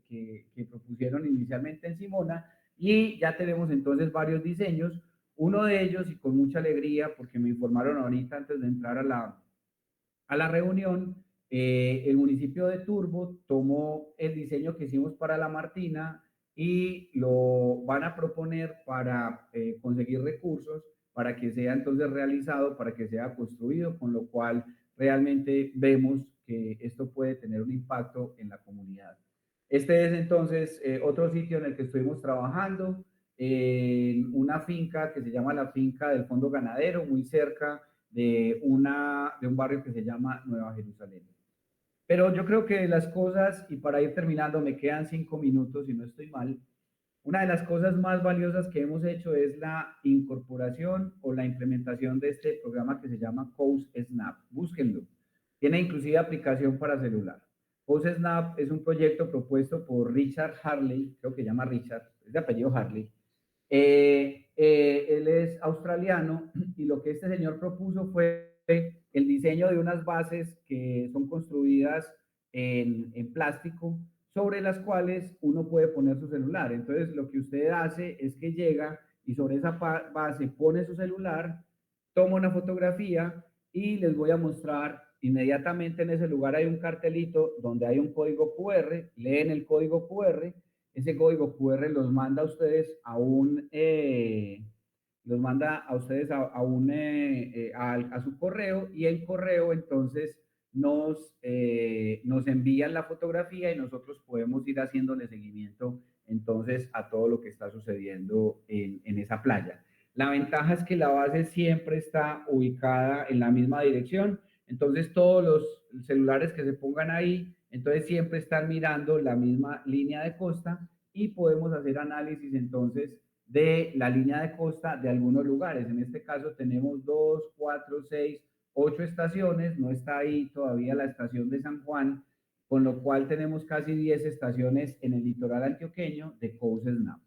propusieron inicialmente en Simona, y ya tenemos entonces varios diseños. Uno de ellos, y con mucha alegría, porque me informaron ahorita antes de entrar a la reunión, el municipio de Turbo tomó el diseño que hicimos para La Martina y lo van a proponer para conseguir recursos para que sea entonces realizado, para que sea construido, con lo cual realmente vemos que esto puede tener un impacto en la comunidad. Este es entonces otro sitio en el que estuvimos trabajando, en una finca que se llama la finca del Fondo Ganadero, muy cerca de un barrio que se llama Nueva Jerusalén. Pero yo creo que las cosas, y para ir terminando, me quedan 5 minutos y no estoy mal. Una de las cosas más valiosas que hemos hecho es la incorporación o la implementación de este programa que se llama Coast Snap. Búsquenlo. Tiene inclusive aplicación para celular. Coast Snap es un proyecto propuesto por Richard Harley, creo que se llama Richard, es de apellido Harley. Él es australiano y lo que este señor propuso fue el diseño de unas bases que son construidas en plástico sobre las cuales uno puede poner su celular. Entonces, lo que usted hace es que llega y sobre esa base pone su celular, toma una fotografía y les voy a mostrar inmediatamente en ese lugar hay un cartelito donde hay un código QR, leen el código QR, ese código QR los manda a ustedes a un, a su correo y el correo entonces nos envían la fotografía y nosotros podemos ir haciéndole seguimiento entonces a todo lo que está sucediendo en esa playa. La ventaja es que la base siempre está ubicada en la misma dirección, entonces todos los celulares que se pongan ahí, entonces siempre están mirando la misma línea de costa y podemos hacer análisis entonces de la línea de costa de algunos lugares. En este caso tenemos 2, 4, 6, 8 estaciones, no está ahí todavía la estación de San Juan, con lo cual tenemos casi 10 estaciones en el litoral antioqueño de Coast Snap.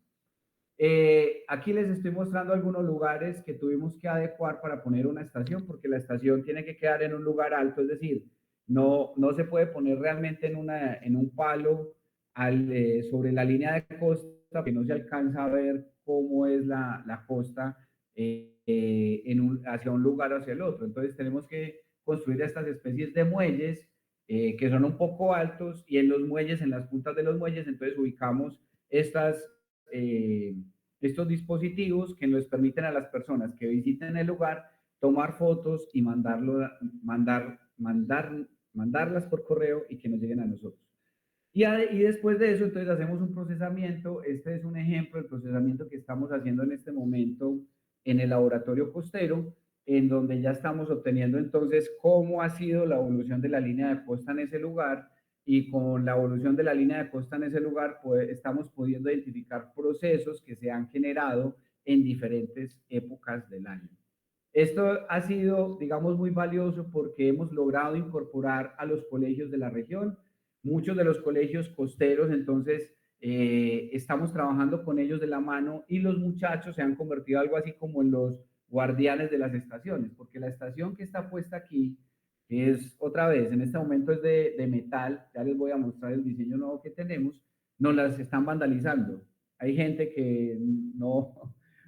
Aquí les estoy mostrando algunos lugares que tuvimos que adecuar para poner una estación, porque la estación tiene que quedar en un lugar alto, es decir, no se puede poner realmente en un palo sobre la línea de costa, que no se alcanza a ver cómo es la costa hacia un lugar o hacia el otro. Entonces tenemos que construir estas especies de muelles que son un poco altos y en los muelles, en las puntas de los muelles, entonces ubicamos estos dispositivos que nos permiten a las personas que visiten el lugar tomar fotos y mandarlas por correo y que nos lleguen a nosotros. Y después de eso, entonces hacemos un procesamiento. Este es un ejemplo del procesamiento que estamos haciendo en este momento en el laboratorio costero, en donde ya estamos obteniendo entonces cómo ha sido la evolución de la línea de costa en ese lugar, y con la evolución de la línea de costa en ese lugar, pues estamos pudiendo identificar procesos que se han generado en diferentes épocas del año. Esto ha sido, digamos, muy valioso porque hemos logrado incorporar a los colegios de la región, muchos de los colegios costeros, entonces estamos trabajando con ellos de la mano y los muchachos se han convertido algo así como en los guardianes de las estaciones, porque la estación que está puesta aquí es otra vez, en este momento es de metal, ya les voy a mostrar el diseño nuevo que tenemos, nos las están vandalizando. Hay gente que no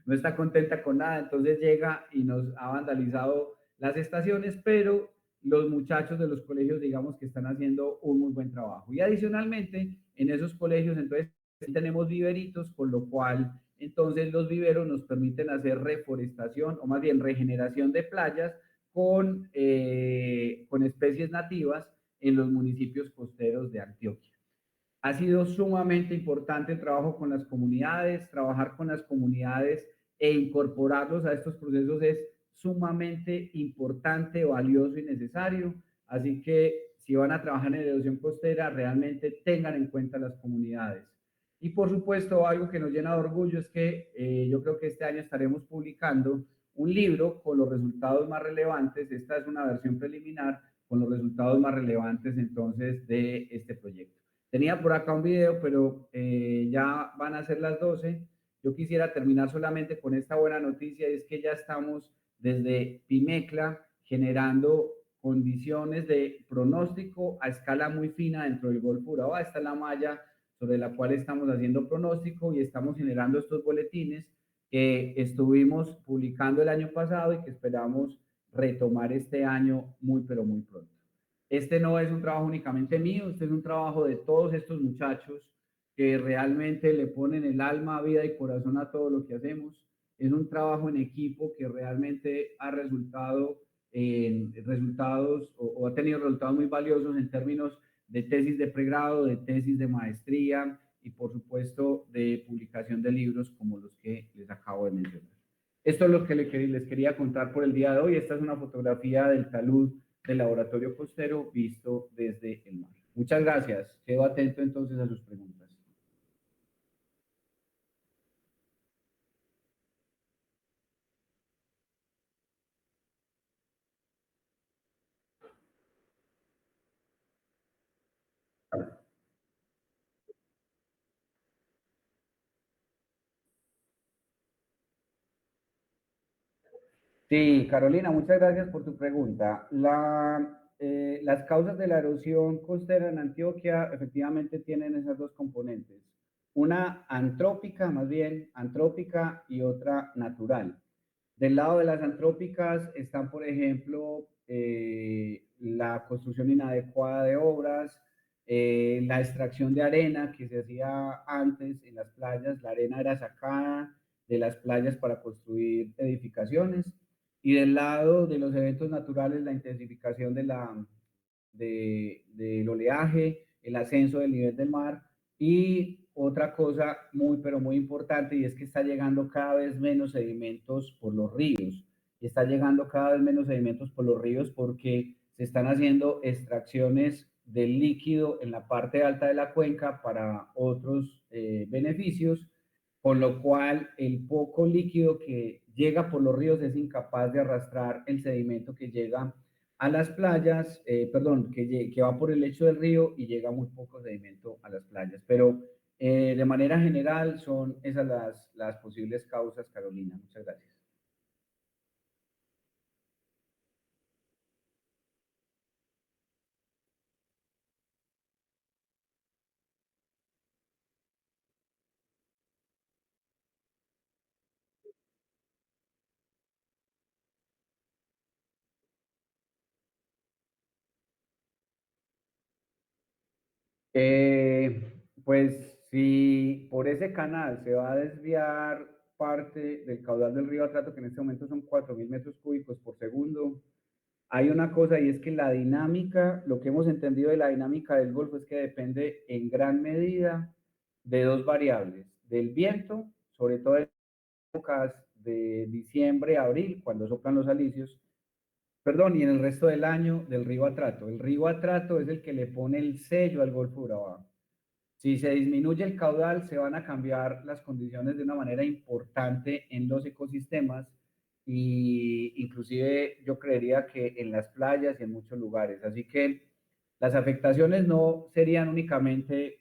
está contenta con nada, entonces llega y nos ha vandalizado las estaciones, pero los muchachos de los colegios, digamos que están haciendo un muy buen trabajo. Y adicionalmente, en esos colegios, entonces, tenemos viveritos, con lo cual, entonces, los viveros nos permiten hacer reforestación, o más bien regeneración de playas con especies nativas en los municipios costeros de Antioquia. Ha sido sumamente importante el trabajo con las comunidades, trabajar con las comunidades e incorporarlos a estos procesos es sumamente importante, valioso y necesario. Así que si van a trabajar en erosión costera, realmente tengan en cuenta las comunidades. Y por supuesto, algo que nos llena de orgullo es que yo creo que este año estaremos publicando un libro con los resultados más relevantes. Esta es una versión preliminar con los resultados más relevantes entonces de este proyecto. Tenía por acá un video, pero ya van a ser las 12. Yo quisiera terminar solamente con esta buena noticia, y es que ya estamos desde Pimecla generando condiciones de pronóstico a escala muy fina dentro del Golfo Urabá. Esta es la malla sobre la cual estamos haciendo pronóstico y estamos generando estos boletines que estuvimos publicando el año pasado y que esperamos retomar este año muy, pero muy pronto. Este no es un trabajo únicamente mío, este es un trabajo de todos estos muchachos que realmente le ponen el alma, vida y corazón a todo lo que hacemos. Es un trabajo en equipo que realmente ha resultado en resultados o ha tenido resultados muy valiosos en términos de tesis de pregrado, de tesis de maestría y por supuesto de publicación de libros como los que les acabo de mencionar. Esto es lo que les quería contar por el día de hoy. Esta es una fotografía del talud del laboratorio costero visto desde el mar. Muchas gracias. Quedo atento entonces a sus preguntas. Sí, Carolina, muchas gracias por tu pregunta. Las causas de la erosión costera en Antioquia efectivamente tienen esas dos componentes. Una antrópica, más bien antrópica, y otra natural. Del lado de las antrópicas están, por ejemplo, la construcción inadecuada de obras, la extracción de arena que se hacía antes en las playas. La arena era sacada de las playas para construir edificaciones. Y del lado de los eventos naturales, la intensificación del oleaje, el ascenso del nivel del mar y otra cosa muy, pero muy importante, y es que está llegando cada vez menos sedimentos por los ríos. Y está llegando cada vez menos sedimentos por los ríos porque se están haciendo extracciones del líquido en la parte alta de la cuenca para otros beneficios, con lo cual el poco líquido que llega por los ríos es incapaz de arrastrar el sedimento que llega a las playas, perdón, que va por el lecho del río y llega muy poco sedimento a las playas. Pero de manera general son esas las posibles causas, Carolina. Muchas gracias. Pues si por ese canal se va a desviar parte del caudal del río Atrato, que en este momento son 4.000 metros cúbicos por segundo, hay una cosa y es que la dinámica, lo que hemos entendido de la dinámica del Golfo es que depende en gran medida de dos variables, del viento, sobre todo en épocas de diciembre, abril, cuando soplan los alisios, perdón, y en el resto del año del río Atrato. El río Atrato es el que le pone el sello al Golfo de Urabá. Si se disminuye el caudal, se van a cambiar las condiciones de una manera importante en los ecosistemas y inclusive yo creería que en las playas y en muchos lugares. Así que las afectaciones no serían únicamente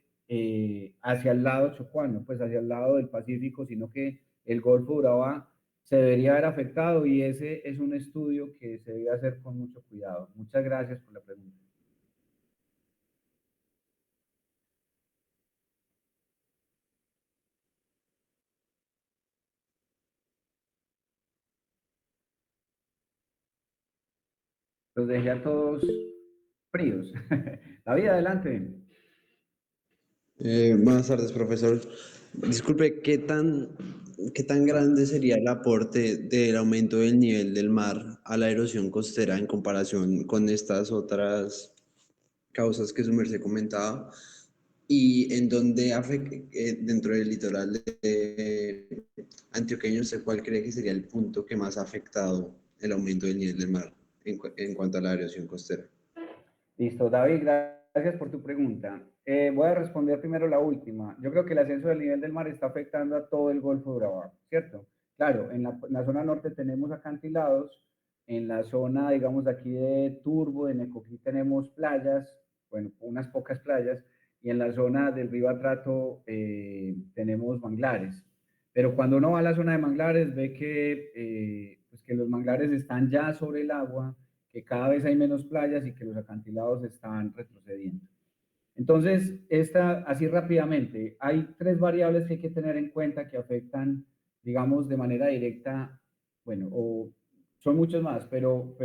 hacia el lado chocuano, pues hacia el lado del Pacífico, sino que el Golfo de Urabá se debería haber afectado y ese es un estudio que se debe hacer con mucho cuidado. Muchas gracias por la pregunta. Los dejé a todos fríos. David, adelante. Buenas tardes, profesor. Disculpe, qué tan grande sería el aporte del aumento del nivel del mar a la erosión costera en comparación con estas otras causas que su merced comentaba? ¿Y en dónde dentro del litoral antioqueño, usted cuál cree que sería el punto que más ha afectado el aumento del nivel del mar en cuanto a la erosión costera? Listo, David, gracias por tu pregunta. Voy a responder primero la última. Yo creo que el ascenso del nivel del mar está afectando a todo el Golfo de Urabá, ¿cierto? Claro, en la zona norte tenemos acantilados, en la zona, digamos, de aquí de Turbo, de Necoclí, tenemos playas, bueno, unas pocas playas, y en la zona del río Atrato tenemos manglares. Pero cuando uno va a la zona de manglares, ve pues que los manglares están ya sobre el agua, que cada vez hay menos playas y que los acantilados están retrocediendo. Entonces, así rápidamente, hay tres variables que hay que tener en cuenta que afectan, digamos, de manera directa, bueno, o son muchos más, pero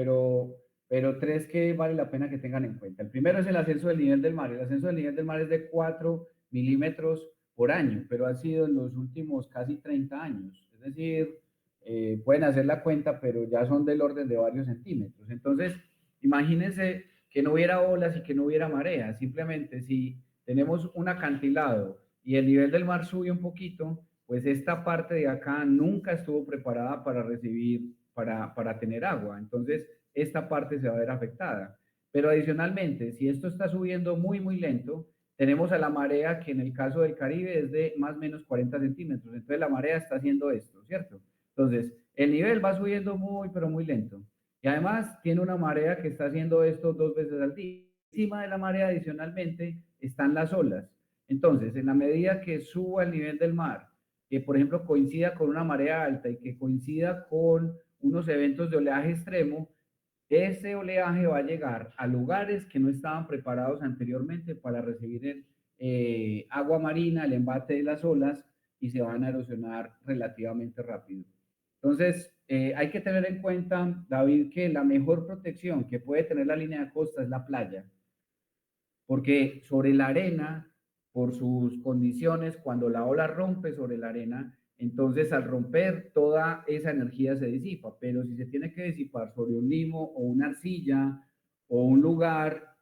tres que vale la pena que tengan en cuenta. El primero es el ascenso del nivel del mar. El ascenso del nivel del mar es de 4 milímetros por año, pero ha sido en los últimos casi 30 años. Es decir, pueden hacer la cuenta, pero ya son del orden de varios centímetros. Entonces, imagínense que no hubiera olas y que no hubiera marea. Simplemente si tenemos un acantilado y el nivel del mar sube un poquito, pues esta parte de acá nunca estuvo preparada para recibir, para tener agua. Entonces, esta parte se va a ver afectada. Pero adicionalmente, si esto está subiendo muy, muy lento, tenemos a la marea que en el caso del Caribe es de más o menos 40 centímetros. Entonces la marea está haciendo esto, ¿cierto? Entonces el nivel va subiendo muy, pero muy lento. Y además tiene una marea que está haciendo esto 2 veces al día. Encima de la marea adicionalmente están las olas. Entonces, en la medida que suba el nivel del mar, que por ejemplo coincida con una marea alta y que coincida con unos eventos de oleaje extremo, ese oleaje va a llegar a lugares que no estaban preparados anteriormente para recibir agua marina, el embate de las olas, y se van a erosionar relativamente rápido. Entonces, hay que tener en cuenta, David, que la mejor protección que puede tener la línea de costa es la playa, porque sobre la arena, por sus condiciones, cuando la ola rompe sobre la arena, entonces al romper toda esa energía se disipa, pero si se tiene que disipar sobre un limo o una arcilla o un lugar,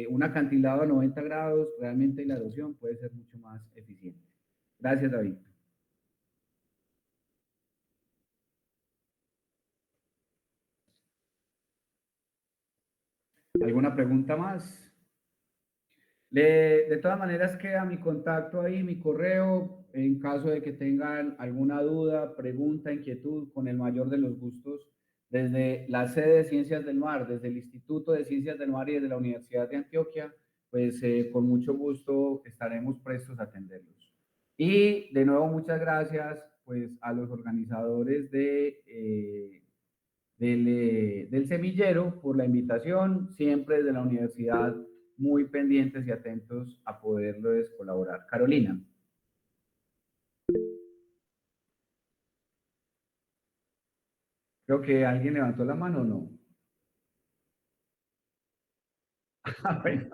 un acantilado a 90 grados, realmente la erosión puede ser mucho más eficiente. Gracias, David. ¿Alguna pregunta más? De todas maneras, queda mi contacto ahí, mi correo, en caso de que tengan alguna duda, pregunta, inquietud, con el mayor de los gustos, desde la sede de Ciencias del Mar, desde el Instituto de Ciencias del Mar y desde la Universidad de Antioquia, pues con mucho gusto estaremos prestos a atenderlos. Y de nuevo, muchas gracias pues a los organizadores del semillero por la invitación, siempre desde la universidad muy pendientes y atentos a poderles colaborar. Carolina. Creo que alguien levantó la mano o no. Bueno.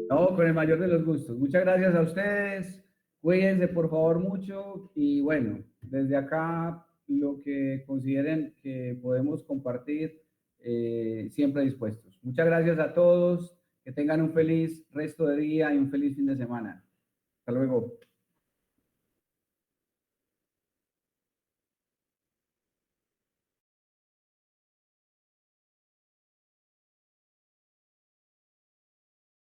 No, con el mayor de los gustos. Muchas gracias a ustedes. Cuídense por favor mucho y bueno, desde acá lo que consideren que podemos compartir, siempre dispuestos. Muchas gracias a todos. Que tengan un feliz resto de día y un feliz fin de semana. Hasta luego.